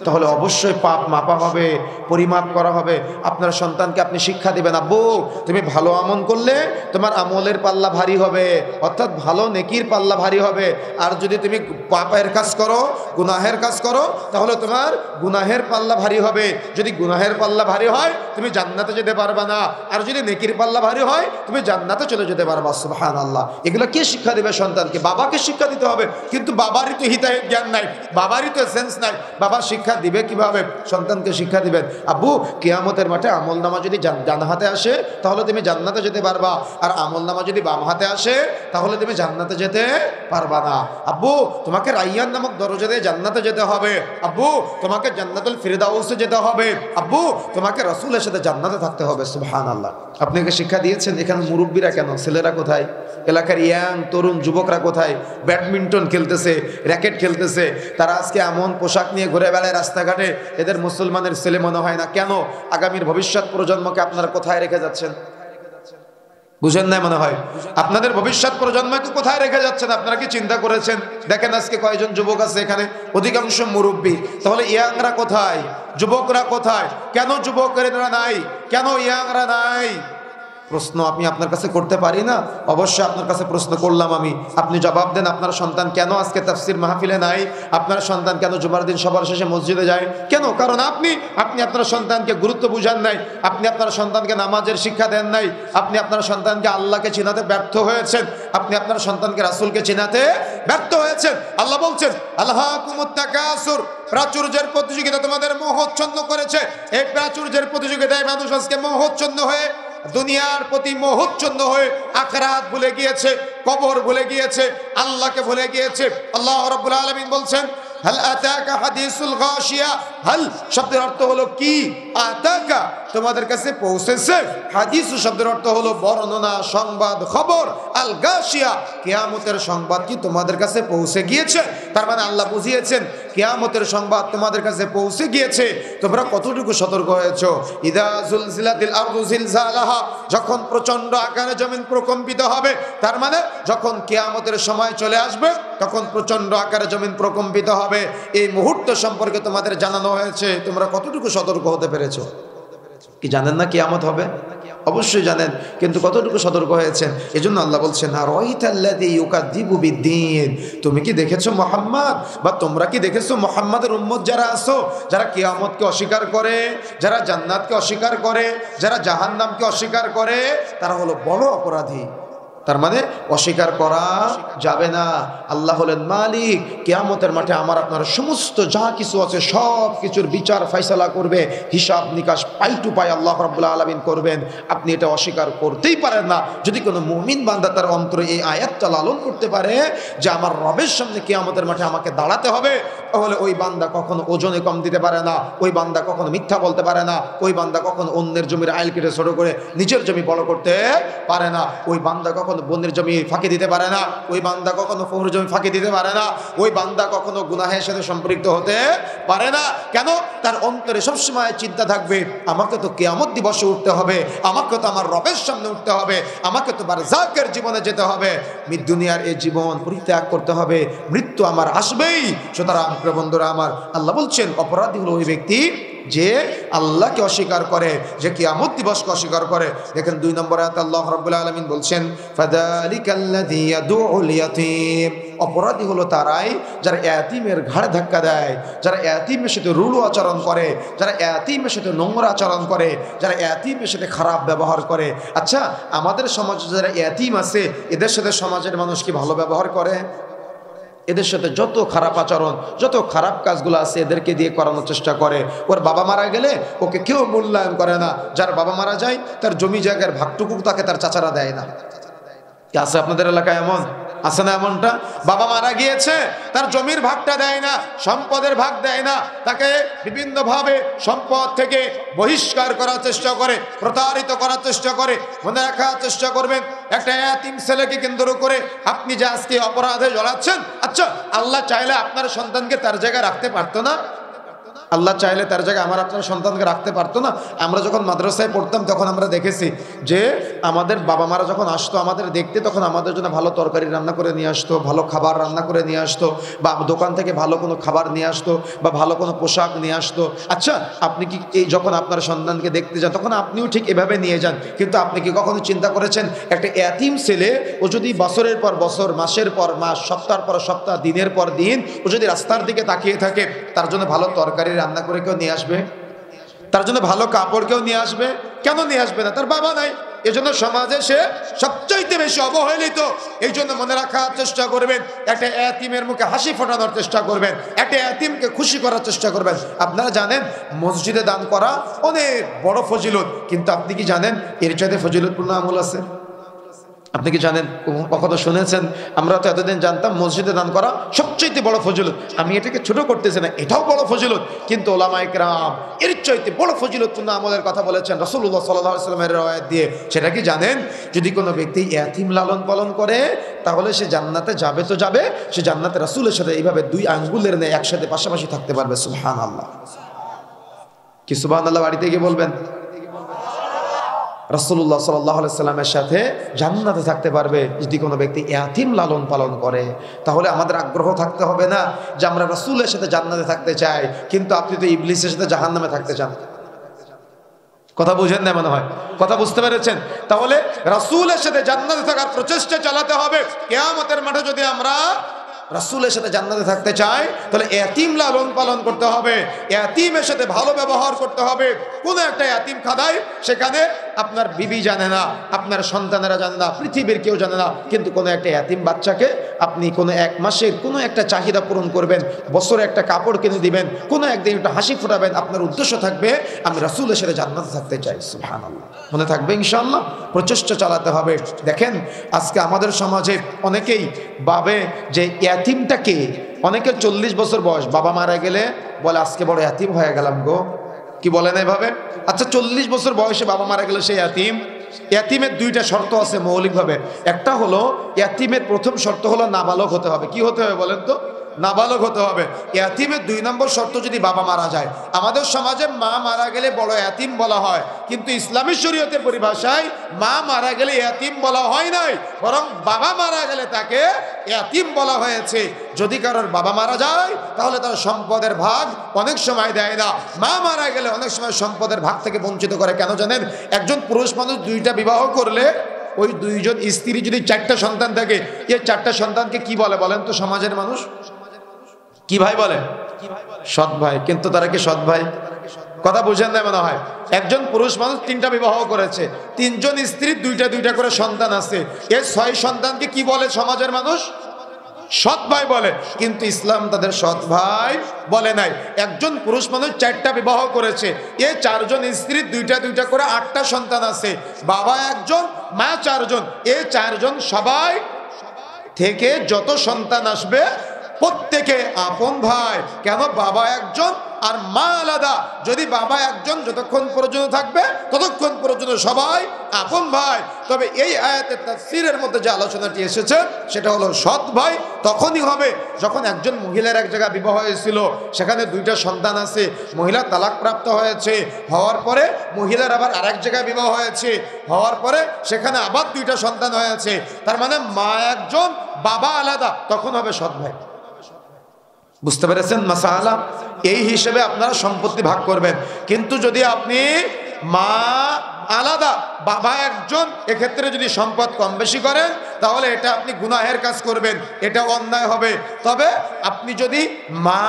তাহলে অবশ্যই পাপ মাপা হবে, পরিমাপ করা হবে। আপনার সন্তানকে আপনি শিক্ষা দিবেন, আব্বু তুমি ভালো আমল করলে তোমার আমলের পাল্লা ভারী হবে, অর্থাৎ ভালো নেকির পাল্লা ভারী হবে। আর যদি তুমি পাপের কাজ করো, গুনাহের কাজ করো, তাহলে তোমার গুনাহের পাল্লা ভারী হবে। যদি গুনাহের পাল্লা ভারী হয় তুমি জান্নাতে যেতে পারবা না, আর যদি নেকির পাল্লা ভারী হয় তুমি জান্নাতে চলে যেতে পারবা। সুবহানাল্লাহ। এগুলো কে শিক্ষা দিবে সন্তানকে? বাবাকে শিক্ষা দিতে হবে। কিন্তু বাবারই তো হিতাহিত জ্ঞান নাই, বাবারই তো সেন্স নাই। বাবা শিক্ষা দিবে কিভাবে? সন্তানকে শিক্ষা দিবেন, আব্বু কিয়ামতের মাঠে আমল নামা যদি ডান হাতে আসে তাহলে তুমি জান্নাতে যেতে পারবা, আর আমল নামা যদি বাম হাতে আসে তাহলে তুমি জান্নাতে যেতে পারবা না। আব্বু তোমাকে রাইয়ান নামক দরজা দিয়ে জান্নাতে যেতে হবে, আব্বু তোমাকে জান্নাতুল ফিরদাউসে যেতে হবে, আব্বু তোমাকে রাসূলের সাথে জান্নাতে থাকতে হবে। সুবহানাল্লাহ। আপনাকে শিক্ষা দিয়েছেন। এখানে মুরব্বীরা কেন? ছেলেরা কোথায়? এলাকার ইয়াং তরুণ যুবকরা কোথায়? ব্যাডমিন্টন খেলতেছে, র্যাকেট খেলতেছে, তারা আজকে এমন পোশাক নিয়ে ঘুরে বেড়ায় রাস্তাঘাটে, এদের মুসলমানের ছেলে মনে হয় না। কেন? আগামীর ভবিষ্যৎ প্রজন্মকে আপনারা কোথায় রেখে যাচ্ছেন? বুঝেন নাই মনে হয়। আপনাদের ভবিষ্যৎ প্রজন্মকে কোথায় রেখে যাচ্ছেন আপনারা কি চিন্তা করেছেন? দেখেন আজকে কয়জন যুবক আছে এখানে, অধিকাংশ মুরব্বী। তাহলে ইয়াংরা কোথায়? যুবকরা কোথায়? কেন যুবকরা নাই? কেন ইয়াংরা নাই? প্রশ্ন আমি আপনার কাছে করতে পারি না? অবশ্যই আপনার কাছে প্রশ্ন করলাম আমি, আপনি জবাব দেন। আপনার সন্তান কেন আজকে তাফসীর মাহফিলে নাই? আপনার সন্তান কেন জুমার দিন সবার শেষে মসজিদে যায়? কেন? কারণ আপনি আপনার সন্তানকে গুরুত্ব বুঝান নাই, আপনি আপনার সন্তানকে নামাজের শিক্ষা দেন নাই, আপনি আপনার সন্তানকে আল্লাহকে চিনাতে ব্যর্থ হয়েছেন, আপনি আপনার সন্তানকে রাসূলকে চিনাতে ব্যর্থ হয়েছেন। আল্লাহ বলছেন আলহাকুমুত তাকাসুর, প্রাচুর্যের প্রতিযোগিতা তোমাদের মোহচ্ছন্ন করেছে। এই প্রাচুর্যের প্রতিযোগিতায় মানুষ আজকে মোহচ্ছন্ন হয়ে, দুনিয়ার প্রতি মোহচ্ছন্ন হয়ে আখিরাত ভুলে গিয়েছে, কবর ভুলে গিয়েছে, আল্লাহকে ভুলে গিয়েছে। আল্লাহ রাব্বুল আলামিন বলছেন হাল আতাকা হাদিসুল গাশিয়া। হাল শব্দের অর্থ হলো কি? আতাকা তোমাদের কাছে পৌঁছেছে। হাদিস শব্দের অর্থ হলো বর্ণনা, সংবাদ, খবর। আল গাশিয়া কিয়ামতের সংবাদ কি তোমাদের কাছে পৌঁছে গিয়েছে? তার মানে আল্লাহ বুঝিয়েছেন কিয়ামতের সংবাদ তোমাদের কাছে পৌঁছে গিয়েছে। তোমরা কতটুকু সতর্ক হয়েছো? ইদা জুলজিলাতিল আরদু জিলজালাহা, যখন প্রচন্ড আকারে জমিন প্রকম্পিত হবে, তার মানে যখন কিয়ামতের সময় চলে আসবে তখন প্রচন্ড আকারে জমিন প্রকম্পিত হবে। এই মুহূর্ত সম্পর্কে তোমাদের জানানো হয়েছে, তোমরা কতটুকু সতর্ক হতে পেরেছো? কি জানেন না কিয়ামত হবে? অবশ্যই জানেন, কিন্তু কতটুকু সতর্ক হয়েছেন? এজন্য আল্লাহ বলছেন আরাইতাল্লাযী ইউকাযযিবু বিদ্দীন, তুমি কি দেখেছো মুহাম্মদ, বা তোমরা কি দেখেছো মুহাম্মাদের উম্মত যারা আছো, যারা কিয়ামতকে অস্বীকার করে, যারা জান্নাতকে অস্বীকার করে, যারা জাহান্নামকে অস্বীকার করে, তারা হলো বড় অপরাধী। তার মানে অস্বীকার করা যাবে না। আল্লাহ হলেন মালিক, কিয়ামতের মাঠে আমার আপনার সমস্ত যা কিছু আছে সব কিছুর বিচার ফয়সালা করবে, হিসাব নিকাশ পাই টু পাই আল্লাহ রাব্বুল আলামিন করবেন। আপনি এটা অস্বীকার করতেই পারেন না। যদি কোনো মুমিন বান্দা তার অন্তরে এই আয়াতটা লালন করতে পারে যে আমার রবের সামনে কিয়ামতের মাঠে আমাকে দাঁড়াতে হবে, তাহলে ওই বান্দা কখনো ওজনে কম দিতে পারে না, ওই বান্দা কখনো মিথ্যা বলতে পারে না, ওই বান্দা কখনো অন্যের জমির আইল কেটে ছোট করে নিজের জমি বড় করতে পারে না, ওই বান্দা কখনো কখনো বোনের জমি ফাঁকি দিতে পারে না, ওই বান্দা কখনো ফুফুর জমি ফাঁকি দিতে পারে না, ওই বান্দা কখনো গুনাহের সাথে সম্পৃক্ত হতে পারে না। কেন? তার অন্তরে সবসময় চিন্তা থাকবে, আমাকে তো কিয়ামত দিবসে উঠতে হবে, আমাকে তো আমার রবের সামনে উঠতে হবে, আমাকে তো বারজাকের জীবনে যেতে হবে, দুনিয়ার এই জীবন পরিত্যাগ করতে হবে, মৃত্যু আমার আসবেই। সুতরাং প্রিয় বন্ধুরা আমার, আল্লাহ বলছেন অপরাধী হলো ওই ব্যক্তি যে আল্লাহকে অস্বীকার করে, যে কিয়ামত দিবসকে অস্বীকার করে। দেখেন 2 নম্বর আয়াতে আল্লাহ রাব্বুল আলামিন বলছেন ফাযালিকাল্লাযী ইয়াদুউল ইয়াতীম। অপরাধী হলো তারাই যারা ইয়াতীমের ঘাড়ে ধাক্কা দেয়, যারা ইয়াতীমের সাথে রূঢ় আচরণ করে, যারা ইয়াতীমের সাথে নোংরা আচরণ করে, যারা ইয়াতীমের সাথে খারাপ ব্যবহার করে। আচ্ছা, আমাদের সমাজে যারা ইয়াতীম আছে এদের সাথে সমাজের মানুষ কি ভালো ব্যবহার করে? এদের সাথে যত খারাপ আচরণ, যত খারাপ কাজগুলো আছে এদেরকে দিয়ে করানোর চেষ্টা করে। ওর বাবা মারা গেলে ওকে কেউ মূল্যায়ন করে না। যার বাবা মারা যায় তার জমি জায়গার ভাগটুকু তাকে তার চাচারা দেয় না। কি আছে আপনাদের এলাকায় এমন? আছে না এমনটা? বাবা মারা গিয়েছে, তার জমির ভাগটা দেয় না, সম্পদের ভাগ দেয় না, তাকে বিভিন্নভাবে সম্পদ থেকে বহিষ্কার করার চেষ্টা করে, প্রতারিত করার চেষ্টা করে। মনে রাখার চেষ্টা করবেন, একটা এতিম ছেলেকে কেন্দ্র করে আপনি যে আজকে অপরাধে জড়াচ্ছেন, আচ্ছা আল্লাহ চাইলে আপনার সন্তানকে তার জায়গায় রাখতে পারতো না? আল্লাহ চাইলে তার জায়গায় আমার আপনার সন্তানকে রাখতে পারতো না? আমরা যখন মাদ্রাসায় পড়তাম তখন আমরা দেখেছি যে আমাদের বাবা মারা যখন আসতো আমাদের দেখতে, তখন আমাদের জন্য ভালো তরকারি রান্না করে নিয়ে আসতো, ভালো খাবার রান্না করে নিয়ে আসতো, বা দোকান থেকে ভালো কোনো খাবার নিয়ে আসতো, বা ভালো কোনো পোশাক নিয়ে আসতো। আচ্ছা, আপনি কি এই যখন আপনার সন্তানকে দেখতে যান তখন আপনিও ঠিক এভাবে নিয়ে যান, কিন্তু আপনি কি কখনো চিন্তা করেছেন একটা এতিম ছেলে ও যদি বছরের পর বছর, মাসের পর মাস, সপ্তাহের পর সপ্তাহ, দিনের পর দিন ও যদি রাস্তার দিকে তাকিয়ে থাকে, তার জন্য ভালো তরকারি রান্না করে কেউ নিয়ে আসবে? তার জন্য ভালো কাপড় কেউ নিয়ে আসবে? কেন নিয়ে আসবে না? তার বাবা নাই। এজন্য সমাজে সে সবচাইতে বেশি অবহেলিত। এই জন্য মনে রাখার চেষ্টা করবেন, একটা এতিমের মুখে হাসি ফোটানোর চেষ্টা করবেন, একটা এতিমকে খুশি করার চেষ্টা করবেন। আপনারা জানেন মসজিদে দান করা অনেক বড় ফজিলত, কিন্তু আপনি কি জানেন এর চাইতে ফজিলতপূর্ণ আমল আছে? আপনি কি জানেন? কখনো শুনেছেন? আমরা তো এতদিন জানতাম মসজিদে দান করা সবচেয়ে বড় ফজিলত। আমি এটাকে ছোট করতেছি না, এটাও বড় ফজিলত, কিন্তু ওলামায়ে কেরাম এর চাইতে বড় ফজিলতপূর্ণ আমলের কথা বলেছেন রাসূলুল্লাহ সাল্লাল্লাহু আলাইহি ওয়াসাল্লামের riwayat দিয়ে। সেটা কি জানেন? যদি কোনো ব্যক্তি ইয়াতীম লালন পালন করে তাহলে সে জান্নাতে যাবে তো যাবে, সে জান্নাতে রাসূলের সাথে এইভাবে 2 আঙ্গুলের ন্যায় একসাথে পাশাপাশি থাকতে পারবে। সুবহানাল্লাহ! কি সুবহানাল্লাহ বাড়িতে গিয়ে বলবেন? রাসূলুল্লাহ সাল্লাল্লাহু আলাইহি সাল্লামের সাথে জান্নাতে থাকতে পারবে যদি কোনো ব্যক্তি ইয়াতীম লালন পালন করে। তাহলে আমাদের আগ্রহ থাকতে হবে না যে আমরা রাসূলের সাথে জান্নাতে থাকতে চাই, কিন্তু আপনি তো ইবলিসের সাথে জাহান্নামে থাকতে চান। কথা বুঝেন না মনে হয়? কথা বুঝতে পেরেছেন? তাহলে রাসূলের সাথে জান্নাতে থাকার প্রচেষ্টা চালাতে হবে। কিয়ামতের মাঠে যদি আমরা রাসূলের সাথে জান্নাতে থাকতে চাই তাহলে ইয়াতীম লালন পালন করতে হবে, ইয়াতীমের সাথে ভালো ব্যবহার করতে হবে। কোন একটা ইয়াতীম খাদায় সেখানে আপনার বিবি জানে না, আপনার সন্তানেরা জানে না, পৃথিবীর কেউ জানে না, কিন্তু কোনো একটা ইয়াতীম বাচ্চাকে আপনি কোনো 1 মাসের কোনো একটা চাহিদা পূরণ করবেন, বছরে একটা কাপড় কিনে দিবেন, কোনো একদিন একটা হাসি ফোটাবেন, আপনার উদ্দেশ্য থাকবে আমি রাসূলের সাথে জান্নাতে থাকতে চাই। সুবহানাল্লাহ! মনে থাকবে ইনশাআল্লাহ? প্রচেষ্টা চালাতে হবে। দেখেন আজকে আমাদের সমাজে অনেকেই ভাবে যে ইয়াতীমটাকে, অনেকে 40 বছর বয়স, বাবা মারা গেলে বলে আজকে বড় ইয়াতীম হয়ে গেলাম গো। কি বলেন এভাবে? আচ্ছা 40 বছর বয়সে বাবা মারা গেলে সে ইয়াতীম? ইয়াতীমের 2টা শর্ত আছে মৌলিকভাবে। একটা হলো ইয়াতীমের প্রথম শর্ত হলো নাবালক হতে হবে। কি হতে হবে বলেন তো? নাবালক হতে হবে। ইয়াতীমের 2 নম্বর শর্ত যদি বাবা মারা যায়। আমাদের সমাজে মা মারা গেলে বড় ইয়াতীম বলা হয়, কিন্তু ইসলামী শরীয়তের পরিভাষায় মা মারা গেলে ইয়াতীম বলা হয় নাই, বরং বাবা মারা গেলে তাকে ইয়াতীম বলা হয়েছে। যদি কারোর বাবা মারা যায় তাহলে তার সম্পদের ভাগ অনেক সময় দেয় না। মা মারা গেলে অনেক সময় সম্পদের ভাগ থেকে বঞ্চিত করে। কেন জানেন? একজন পুরুষ মানুষ 2টা বিবাহ করলে ওই 2 জন স্ত্রী যদি 4টা সন্তান থাকে, এই 4টা সন্তানকে কি বলে বলেন তো সমাজের মানুষ? কি ভাই বলে? সৎ ভাই। কিন্তু তারা কি সৎ ভাই? কথা বুঝেন না মনে হয়? একজন পুরুষ মানুষ 3টা বিবাহ করেছে, 3 জন স্ত্রীর 2টা করে সন্তান আছে, এই 6 সন্তানকে কি বলে সমাজের মানুষ? সৎ ভাই বলে। কিন্তু ইসলাম তাদের সৎ ভাই বলে নাই। একজন পুরুষ মানুষ 4টা বিবাহ করেছে, এই 4 জন স্ত্রীর 2টা করে 8টা সন্তান আছে, বাবা 1 জন, মা 4 জন, এই 4 জন সবাই থেকে যত সন্তান আসবে প্রত্যেকে আপন ভাই। কেন? বাবা 1 জন আর মা আলাদা। যদি বাবা 1 জন যতক্ষণ পর্যন্ত থাকবে ততক্ষণ পর্যন্ত সবাই আপন ভাই। তবে এই আয়াতের তাফসীরের মধ্যে যে আলোচনাটি এসেছে সেটা হলো সৎ ভাই তখনই হবে যখন একজন মহিলার এক জায়গায় বিবাহ হয়েছিল, সেখানে দুইটা সন্তান আছে, মহিলা তালাক প্রাপ্ত হয়েছে, হওয়ার পরে মহিলার আবার আরেক জায়গায় বিবাহ হয়েছে, হওয়ার পরে সেখানে আবার দুইটা সন্তান হয়েছে, তার মানে মা একজন বাবা আলাদা, তখন হবে সৎ ভাই। বুঝতে পেরেছেন মাসালা? এই হিসেবে আপনারা সম্পত্তি ভাগ করবেন। কিন্তু যদি আপনি মা আলাদা বাবা একজন, এক্ষেত্রে যদি সম্পদ কম বেশি করেন তাহলে এটা আপনি গুনাহের কাজ করবেন, এটা অন্যায় হবে। তবে আপনি যদি মা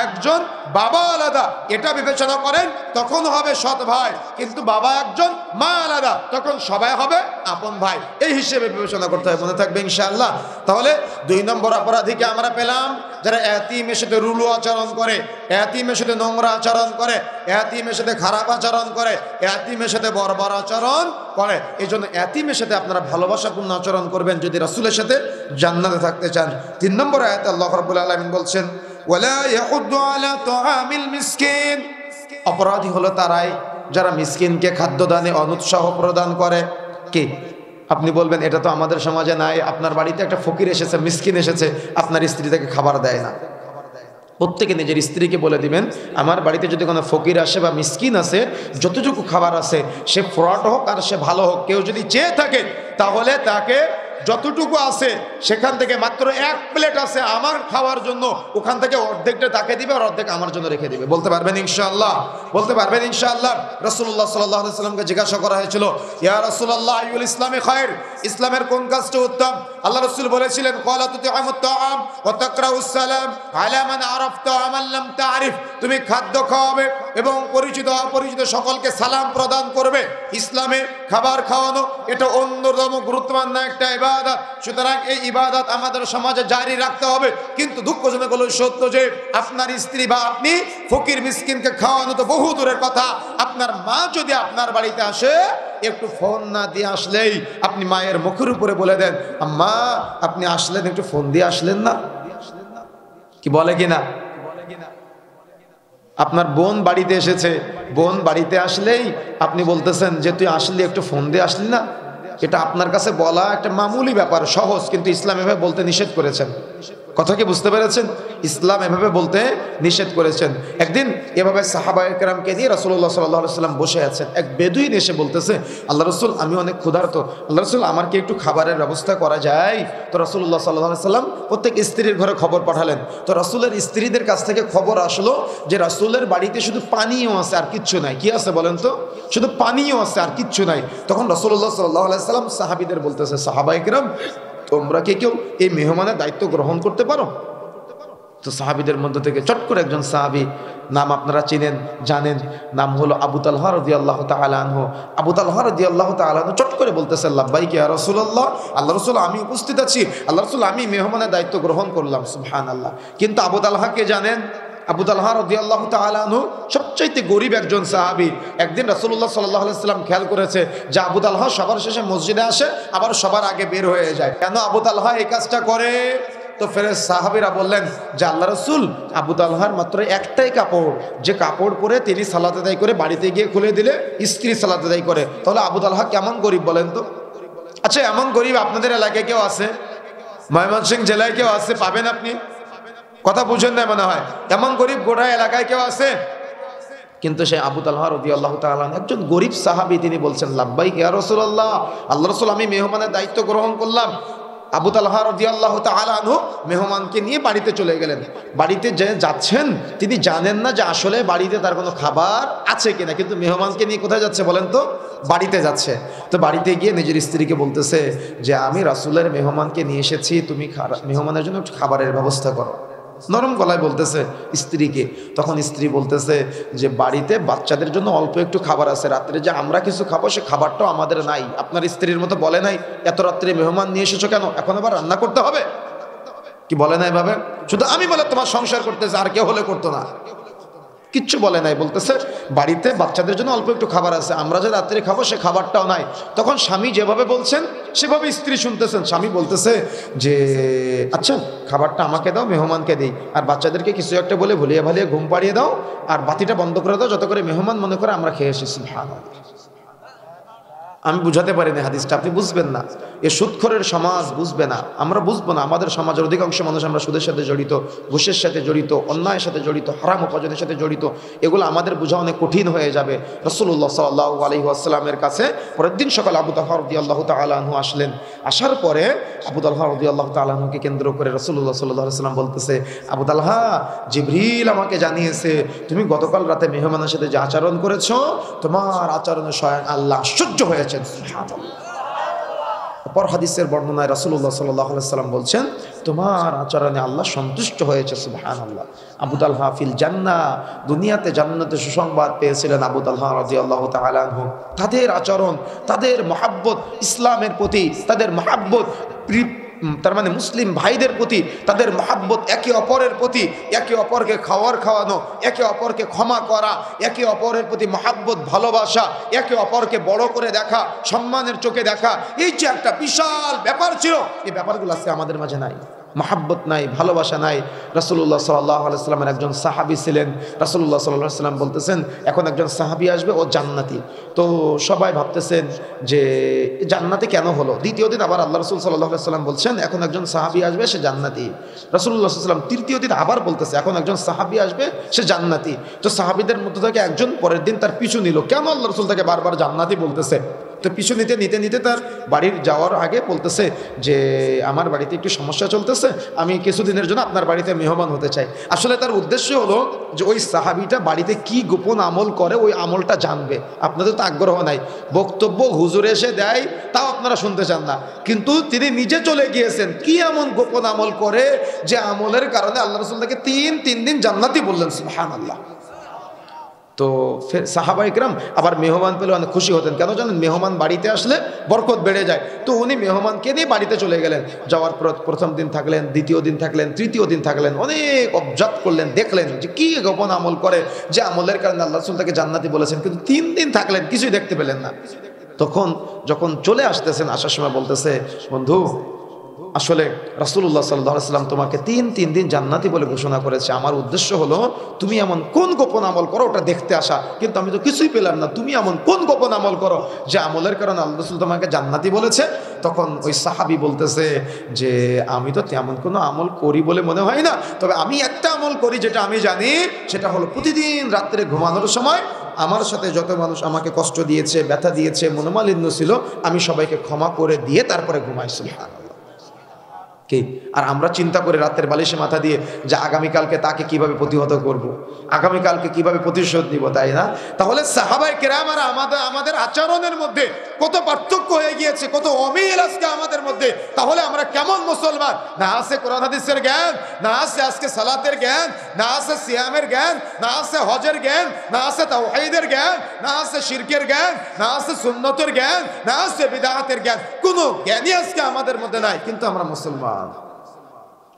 একজন বাবা আলাদা এটা বিবেচনা করেন তখন হবে সৎ ভাই, কিন্তু বাবা একজন মা আলাদা তখন সবাই হবে আপন ভাই। এই হিসেবে বিবেচনা করতে হবে, মনে থাকবে ইনশাআল্লাহ। তাহলে 2 নম্বর অপরাধীকে আমরা পেলাম যারা এতিমের সাথে রুলু আচরণ করে, এতিমের সাথে নোংরা আচরণ করে, এতিমের সাথে খারাপ আচরণ করে, এতিমের সাথে বর্বর আচরণ করে। এই জন্য এতিমের সাথে আপনারা ভালোবাসাপূর্ণ আচরণ করবেন যদি রাসূলের সাথে জান্নাতে থাকতে চান। 3 নম্বর আয়াতে আল্লাহ রাব্বুল আলামিন বলছেন ওয়ালা ইয়াহুদ্দু আলা তুআমিল মিসকিন। অপরাধী হলো তারাই যারা মিসকিনকে খাদ্যদানে অনুৎসাহ প্রদান করে। কি আপনি বলবেন এটা তো আমাদের সমাজে নাই, আপনার বাড়িতে একটা ফকির এসেছে, মিসকিন এসেছে, আপনার স্ত্রী তাকে খাবার দেয় না। প্রত্যেকে নিজের স্ত্রীকে বলে দিবেন আমার বাড়িতে যদি কোনো ফকির আসে বা মিসকিন আসে, যতটুকু খাবার আছে সে ফ্রড হোক আর সে ভালো হোক, কেউ যদি চেয়ে থাকে তাহলে তাকে যতটুকু আছে সেখান থেকে মাত্র 1 প্লেট আছে আমার খাওয়ার জন্য, ওখান থেকে অর্ধেকটা তাকে দিবে আর অর্ধেক আমার জন্য রেখে দিবে। বলতে পারবেন ইনশাআল্লাহ? বলতে পারবেন ইনশাআল্লাহ? রাসূলুল্লাহ সাল্লাল্লাহু আলাইহি সাল্লামকে জিজ্ঞাসা করা হয়েছিল ইয়া রাসূলুল্লাহ আইয়ুল ইসলামি খায়র, ইসলামের কোন কাজটা উত্তম? আল্লাহ রাসূল বলেছিলেন ক্বালা তুতিআমুত তাআম ওয়া তাকরাউস সালাম আলা মান আরাফতা ওয়া মান লাম তা'রিফ। তুমি খাদ্য খাওয়াবে এবং পরিচিত অপরিচিত সকলকে সালাম প্রদান করবে। ইসলামে খাবার খাওয়ানো এটা অন্যতম গুরুত্বপূর্ণ একটা ইবাদত, সুতরাং এই ইবাদত আমাদের সমাজে জারি রাখতে হবে। কিন্তু দুঃখজনক হলো সত্য যে আপনার স্ত্রী বা আপনি ফকির মিসকিনকে খাওয়ানো তো বহু দূরের কথা, আপনার মা যদি আপনার বাড়িতে আসে একটু ফোন না দিয়ে আসলেই আপনি মায়ের মুখের উপরে বলে দেন আম্মা আপনি আসলেন, একটু ফোন দিয়ে আসলেন না, কি বলে কিনা? আপনার বোন বাড়িতে এসেছে, বোন বাড়িতে আসলেই আপনি বলতেছেন যে তুই আসলি, একটু ফোন দিয়ে আসলি না। এটা আপনার কাছে বলা একটা মামুলি ব্যাপার, সহজ, কিন্তু ইসলাম এভাবে বলতে নিষেধ করেছেন। কথা কি বুঝতে পেরেছেন? ইসলাম এভাবে বলতে নিষেধ করেছেন। একদিন এভাবে সাহাবায়ে কেরামকে নিয়ে রাসূলুল্লাহ সাল্লাল্লাহু আলাইহি ওয়াসাল্লাম বসে আছেন। এক বেদুইন এসে বলতেছে আল্লাহ রাসূল আমি অনেক ক্ষুধার্ত, আল্লাহ রাসূল আমার কি একটু খাবারের ব্যবস্থা করা যায়? তো রাসূলুল্লাহ সাল্লাল্লাহু আলাইহি ওয়াসাল্লাম প্রত্যেক স্ত্রীর ঘরে খবর পাঠালেন। তো রাসূলের স্ত্রীদের কাছ থেকে খবর আসলো যে রাসূলের বাড়িতে শুধু পানিও আছে আর কিচ্ছু নাই। কি আছে বলেন তো? শুধু পানিও আছে আর কিচ্ছু নাই। তখন রাসূলুল্লাহ সাল্লাল্লাহু আলাইহি ওয়াসাল্লাম সাহাবীদের বলতেছে সাহাবায়ে কেরাম তোমরা কি কেউ এই মেহমানের দায়িত্ব গ্রহণ করতে পারো? তো সাহাবীদের মধ্য থেকে চট করে একজন সাহাবী, নাম আপনারা চিনেন জানেন, নাম হলো আবু তালহা রাদিয়াল্লাহু তাআলা আনহু। আবু তালহা রাদিয়াল্লাহু তাআলা আনহু চট করে বলতেছেন লাব্বাইক ইয়া রাসূলুল্লাহ, আল্লাহ রাসূল আমি উপস্থিত আছি, আল্লাহ রাসূল আমি মেহমানের দায়িত্ব গ্রহণ করলাম। সুবহানাল্লাহ। কিন্তু আবু তালহাকে জানেন, আবু তালহা রাদিয়াল্লাহু তাআলা আনহু সবচাইতে গরিব একজন সাহাবী। একদিন রাসূলুল্লাহ সাল্লাল্লাহু আলাইহি ওয়াসাল্লাম খেয়াল করেছে যে আবু তালহা সবার শেষে মসজিদে আসে, আবার সবার আগে বের হয়ে যায়। কেন আবু তালহা এই কাজটা করে? তো ফেরেশতা সাহাবীরা বললেন যে আল্লাহ রাসূল আবু তালহার মাত্র একটাই কাপড়, যে কাপড় পরে তিনি সালাত আদায় করে বাড়িতে গিয়ে খুলে দিলে স্ত্রী সালাত আদায় করে। তাহলে আবু তালহা কেমন গরিব বলেন তো? আচ্ছা এমন গরিব আপনাদের এলাকায় কেউ আছে? ময়মনসিংহ জেলায় কেউ আছে? পাবেন আপনি? কথা বুঝেন না মনে হয়। এমন গরিব গোটা এলাকায় কেউ আছে? কিন্তু সেই আবু তালহা রাদিয়াল্লাহু তাআলা একজন গরিব সাহাবী, তিনি বলছেন লাব্বাইক ইয়া রাসূলুল্লাহ, আল্লাহ রাসূল আমি মেহমানের দায়িত্ব গ্রহণ করলাম। আবু তালহা রাদিয়াল্লাহু তাআলা আনহু মেহমানকে নিয়ে বাড়িতে চলে গেলেন। বাড়িতে যে যাচ্ছেন তিনি জানেন না যে আসলে বাড়িতে তার কোনো খাবার আছে কিনা, কিন্তু মেহমানকে নিয়ে কোথায় যাচ্ছে বলেন তো? বাড়িতে যাচ্ছে। তো বাড়িতে গিয়ে নিজের স্ত্রীকে বলতেছে যে আমি রাসূলের মেহমানকে নিয়ে এসেছি, তুমি মেহমানের জন্য একটু খাবারের ব্যবস্থা করো। নরম গলায় বলতেছে স্ত্রীকে। তখন স্ত্রী বলতেছে যে বাড়িতে বাচ্চাদের জন্য অল্প একটু খাবার আছে, রাত্রে যে আমরা কিছু খাবো সে খাবারটাও আমাদের নাই। আপনার স্ত্রীর মতো বলে নাই এত রাত্রে মেহমান নিয়ে এসেছো কেন, এখন আবার রান্না করতে হবে? কি বলে নাই ভাবে? শুধু আমি বলে তোমার সংসার করতেছে, আর কেউ হলে করতো না। কিচ্ছু বলে নাই, বলতেছে বাড়িতে বাচ্চাদের জন্য অল্প একটু খাবার আছে, আমরা যে রাত্রে খাবো সে খাবারটাও নাই। তখন স্বামী যেভাবে বলছেন সেভাবে স্ত্রী শুনতেছেন। স্বামী বলতেছে যে আচ্ছা খাবারটা আমাকে দাও, মেহমানকে দিই, আর বাচ্চাদেরকে কিছু একটা বলে ভুলিয়ে ভালিয়ে ঘুম পাড়িয়ে দাও, আর বাতিটা বন্ধ করে দাও, যত করে মেহমান মনে করে আমরা খেয়ে এসেছি। আমি বুঝাতে পারিনি হাদিসটা, আপনি বুঝবেন না। এ সুদখোরের সমাজ বুঝবে না, আমরা বুঝবো না। আমাদের সমাজের অধিকাংশ মানুষ আমরা সুদের সাথে জড়িত, ঘুষের সাথে জড়িত, অন্যায়ের সাথে জড়িত, হারাম উপার্জনের সাথে জড়িত। এগুলো আমাদের বোঝা অনেক কঠিন হয়ে যাবে। রাসূলুল্লাহ সাল্লাল্লাহু আলাইহি ওয়াসাল্লামের কাছে পরের দিন সকাল আবু তালহা রাদিয়াল্লাহু তাআলা আনহু আসলেন। আসার পরে আবু তালহা রাদিয়াল্লাহু তাআলা আনহুকে কেন্দ্র করে রাসূলুল্লাহ সাল্লাল্লাহু আলাইহি ওয়াসাল্লাম বলতেছে, আবু তালহা, জিবরিল আমাকে জানিয়েছে তুমি গতকাল রাতে মেহমানের সাথে যে আচরণ করেছো, তোমার আচরণে স্বয়ং আল্লাহ আশ্চর্য হয়েছেন। অপর হাদিসের বর্ণনায় রাসূলুল্লাহ সাল্লাল্লাহু আলাইহি ওয়াসাল্লাম বলছেন, তোমার আচরণে আল্লাহ সন্তুষ্ট হয়েছে। সুবহানাল্লাহ। আবু তালহা ফিল জান্নাহ, দুনিয়াতে জান্নাতে সুসংবাদ পেয়েছিলেন আবু তালহা রাদিয়াল্লাহু তাআলা আনহু। তাদের আচরণ, তাদের মহাব্বত ইসলামের প্রতি, তাদের মহাব্বত তার মানে মুসলিম ভাইদের প্রতি, তাদের মহাব্বত একে অপরের প্রতি, একে অপরকে খাওয়ানো, একে অপরকে ক্ষমা করা, একে অপরের প্রতি মহাব্বত ভালোবাসা, একে অপরকে বড় করে দেখা, সম্মানের চোখে দেখা, এই যে একটা বিশাল ব্যাপার ছিল, এই ব্যাপারগুলো আজকে আমাদের মাঝে নাই। মহাব্বত নাই, ভালোবাসা নাই। রাসূলুল্লাহ সাল্লাল্লাহু আলাইহি ওয়াসাল্লামের একজন সাহাবী ছিলেন। রাসূলুল্লাহ সাল্লাল্লাহু আলাইহি ওয়াসাল্লাম বলতেছেন, এখন একজন সাহাবী আসবে, ও জান্নাতি। তো সবাই ভাবতেছেন যে জান্নাতি কেন হলো। দ্বিতীয় দিন আবার আল্লাহ রাসূল সাল্লাল্লাহু আলাইহি ওয়াসাল্লাম বলছেন, এখন একজন সাহাবী আসবে, সে জান্নাতি। রাসূলুল্লাহ সাল্লাল্লাহু আলাইহি ওয়াসাল্লাম তৃতীয় দিন আবার বলতেছে, এখন একজন সাহাবী আসবে, সে জান্নাতি। তো সাহাবীদের মধ্যে থেকে একজন পরের দিন তার পিছু নিল, কেন আল্লাহ রাসূল তাকে বারবার জান্নাতি বলতেছে। তো পিছু নিতে নিতে নিতে তার বাড়ির যাওয়ার আগে বলতেছে যে আমার বাড়িতে একটু সমস্যা চলতেছে, আমি কিছুদিনের জন্য আপনার বাড়িতে মেহমান হতে চাই। আসলে তার উদ্দেশ্য হলো যে ওই সাহাবীটা বাড়িতে কি গোপন আমল করে ওই আমলটা জানবে। আপনাদের তো আগ্রহ নাই, বক্তব্য হুজুর এসে দেয় তাও আপনারা শুনতে চান না, কিন্তু তিনি নিজে চলে গিয়েছেন কি এমন গোপন আমল করে যে আমলের কারণে আল্লাহ রাসূল তাকে তিন দিন জান্নাতি বললেন। সুবহানাল্লাহ। তো সাহাবায়ে কেরাম আবার মেহমান পেলে অনেক খুশি হতেন, কেন জানেন, মেহমান বাড়িতে আসলে বরকত বেড়ে যায়। তো উনি মেহমানকে নিয়ে বাড়িতে চলে গেলেন। যাওয়ার পর প্রথম দিন থাকলেন, দ্বিতীয় দিন থাকলেন, তৃতীয় দিন থাকলেন, অনেক অবজার্ভ করলেন, দেখলেন যে কি গোপন আমল করে যে আমলের কারণে আল্লাহ রাসূল তাকে জান্নাতি বলেছেন, কিন্তু 3 দিন থাকলেন, কিছুই দেখতে পেলেন না। তখন যখন চলে আসতেছেন, আসার সময় বলতেছে, বন্ধু আসলে রাসূলুল্লাহ সাল্লাল্লাহু আলাইহি ওয়াসাল্লাম তোমাকে তিন দিন জান্নাতি বলে ঘোষণা করেছে। আমার উদ্দেশ্য হলো তুমি এমন কোন গোপন আমল করো ওটা দেখতে আসা, কিন্তু আমি তো কিছুই পেলাম না। তুমি এমন কোন গোপন আমল করো যে আমলের কারণে আল্লাহ রাসূল তোমাকে জান্নাতি বলেছে। তখন ওই সাহাবী বলতেছে যে আমি তো তেমন কোনো আমল করি বলে মনে হয় না, তবে আমি একটা আমল করি যেটা আমি জানি, সেটা হলো প্রতিদিন রাত্রে ঘুমানোর সময় আমার সাথে যত মানুষ আমাকে কষ্ট দিয়েছে, ব্যথা দিয়েছে, মনোমালিন্য ছিল, আমি সবাইকে ক্ষমা করে দিয়ে তারপরে ঘুমাই। সুবহানাল্লাহ। কি আর আমরা চিন্তা করে রাতের বালিশে মাথা দিয়ে যে আগামীকালকে তাকে কিভাবে প্রতিহত করব, আগামীকালকে কিভাবে প্রতিশোধ নিব, তাই না? তাহলে সাহাবায়ে কেরাম আর আমাদের আচরণের মধ্যে কত পার্থক্য হয়ে গিয়েছে, কত অমিল আজকে আমাদের মধ্যে। তাহলে আমরা কেমন মুসলমান? না আছে কোরআন হাদিসের জ্ঞান, না আছে আজকে সালাতের জ্ঞান, না আছে সিয়ামের জ্ঞান, না আছে হজের জ্ঞান, না আছে তাওহীদের জ্ঞান, না আছে শিরকের জ্ঞান, না আছে সুন্নতের জ্ঞান, না আছে বিদআতের জ্ঞান। কোনো জ্ঞানই আজকে আমাদের মধ্যে নাই, কিন্তু আমরা মুসলমান।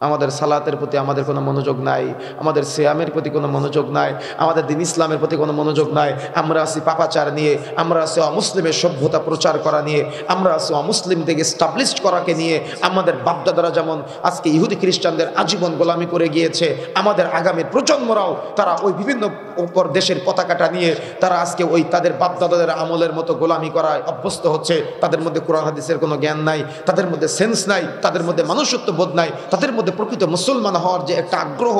আমাদের সালাতের প্রতি আমাদের কোনো মনোযোগ নাই, আমাদের সিয়ামের প্রতি কোনো মনোযোগ নাই, আমাদের দ্বীন ইসলামের প্রতি কোনো মনোযোগ নাই। আমরা আছি পাপাচার নিয়ে, আমরা আছি অমুসলিমের সভ্যতা প্রচার করা নিয়ে, আমরা আছি অমুসলিম থেকে এস্টাবলিশ করাকে নিয়ে। আমাদের বাপদাদারা যেমন আজকে ইহুদি খ্রিস্টানদের আজীবন গোলামি করে গিয়েছে, আমাদের আগামী প্রজন্মরাও তারা ওই বিভিন্ন উপর দেশের পতাকাটা নিয়ে তারা আজকে ওই তাদের বাপদাদাদের আমলের মতো গোলামি করায় অভ্যস্ত হচ্ছে। তাদের মধ্যে কোরআন হাদিসের কোনো জ্ঞান নাই, তাদের মধ্যে সেন্স নাই, তাদের মধ্যে মনুষ্যত্ব বোধ নাই, তাদের মধ্যে প্রকৃত মুসলমান হওয়ার যে একটা আগ্রহ,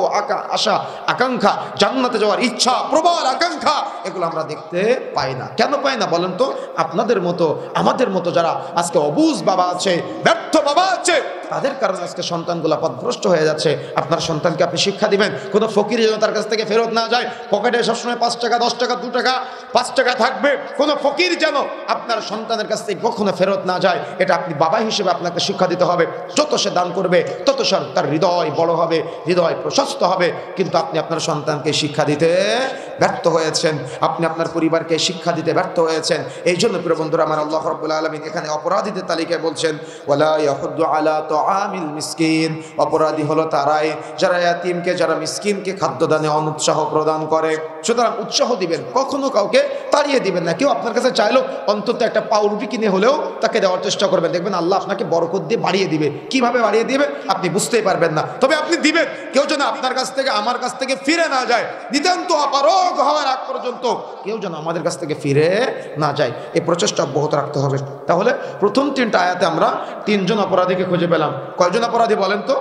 আশা, আকাঙ্ক্ষা, জান্নাতে যাওয়ার ইচ্ছা, প্রবল আকাঙ্ক্ষা, এগুলো আমরা দেখতে পাই না। কেন পাই না বলেন তো? আপনাদের মতো আমাদের মতো যারা আজকে অবুঝ বাবা আছে, ব্যর্থ বাবা আছে, তাদের কারণে আজকে সন্তানগুলো পথভ্রষ্ট হয়ে যাচ্ছে। আপনার সন্তানকে আপনি শিক্ষা দিবেন, কোনো ফকির যেন তার কাছ থেকে ফেরত না যায়। পকেটে সবসময় 5 টাকা, 10 টাকা, 2 টাকা, 5 টাকা থাকবে, কোনো ফকির যেন আপনার সন্তানের কাছ থেকে কখনো ফেরত না যায়। এটা আপনি বাবা হিসেবে আপনাকে শিক্ষা দিতে হবে। যত সে দান করবে তত তার হৃদয় বড় হবে, হৃদয় প্রশস্ত হবে। কিন্তু আপনি আপনার সন্তানকে শিক্ষা দিতে ব্যর্থ হয়েছেন, আপনি আপনার পরিবারকে শিক্ষা দিতে ব্যর্থ হয়েছেন। এই জন্য প্রিয় বন্ধুরা আমার, আল্লাহ রাব্বুল আলামিন এখানে অপরাধীদের তালিকায় বলছেন ওয়ালা ইয়াহুদ্দু আলা তুআমিল মিসকিন। অপরাধী হলো তারাই যারা ইয়াতীমকে, যারা মিসকিনকে খাদ্যদানে অনুৎসাহ প্রদান করে। সুতরাং উৎসাহ দিবেন, কখনো কাউকে তাড়িয়ে দিবেন না। কেউ আপনার কাছে চাইলো অন্তত একটা পাউরুটি কিনে হলেও তাকে দেওয়ার চেষ্টা করবেন, দেখবেন আল্লাহ আপনাকে বরকত দিয়ে বাড়িয়ে দিবে। কিভাবে বাড়িয়ে দিবে আপনি বুঝতেই পারবেন না, তবে আপনি দিবেন। কেউ যেন আপনার কাছ থেকে, আমার কাছ থেকে ফিরে না যায়। নিতান্ত অপারগ ভোগ হওয়ার আগ পর্যন্ত কেউ যেন আমাদের কাছ থেকে ফিরে না যায়, এই প্রচেষ্টা অব্যাহত রাখতে হবে। তাহলে প্রথম 3টা আয়াতে আমরা 3জন অপরাধীকে খুঁজে পেলাম। কয়জন অপরাধী বলেন তো?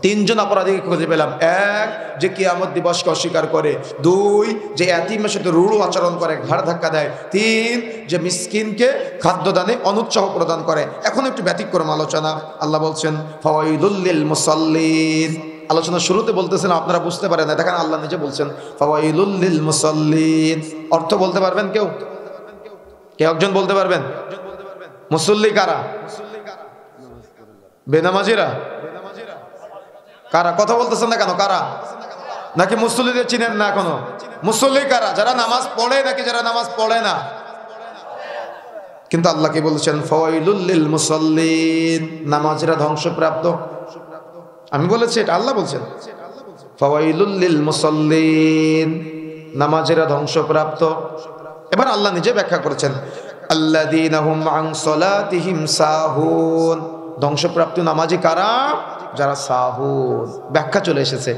3জন অপরাধীকে খুঁজে পেলাম। 1, যে কিয়ামত দিবসকে অস্বীকার করে। 2, যে এতিমের সাথে রূঢ় আচরণ করে, ঘাড় ধাক্কা দেয়। 3, যে মিসকিনকে খাদ্যদানে অনুৎসাহ প্রদান করে। এখন একটু ব্যতিক্রম আলোচনা। আল্লাহ বলছেন ফাওয়াইলুল লিল মুসাল্লিন। আলোচনা শুরুতে বলতেছেন আপনারা বুঝতে পারেন না, দেখেন আল্লাহ নিজে বলছেন ফাওয়াইলুল লিল মুসাল্লিন। অর্থ বলতে পারবেন কেউ? কেউ একজন বলতে পারবেন? মুসল্লি কারা? বেনামাজিরা? কারা? কথা বলতেছেন না কেন? কারা? নাকি মুসল্লিদের চিনেন না এখনো? মুসল্লি কারা? যারা নামাজ পড়ে নাকি যারা নামাজ পড়ে না? কিন্তু আল্লাহ কি বলছেন ফাওয়াইলুল লিল মুসাল্লিন, নামাজিরা ধ্বংসপ্রাপ্ত। আমি বলেছি এটা, আল্লাহ বলছেন ফাওয়াইলুল লিল মুসাল্লিন, নামাজিরা ধ্বংসপ্রাপ্ত। এবার আল্লাহ নিজে ব্যাখ্যা করেছেন আল্লাযীনা হুম আন সালাতিহিম সাহুন। ধ্বংসপ্রাপ্ত নামাজি কারা? যারা সাহুন। ব্যাখ্যা চলে এসেছে।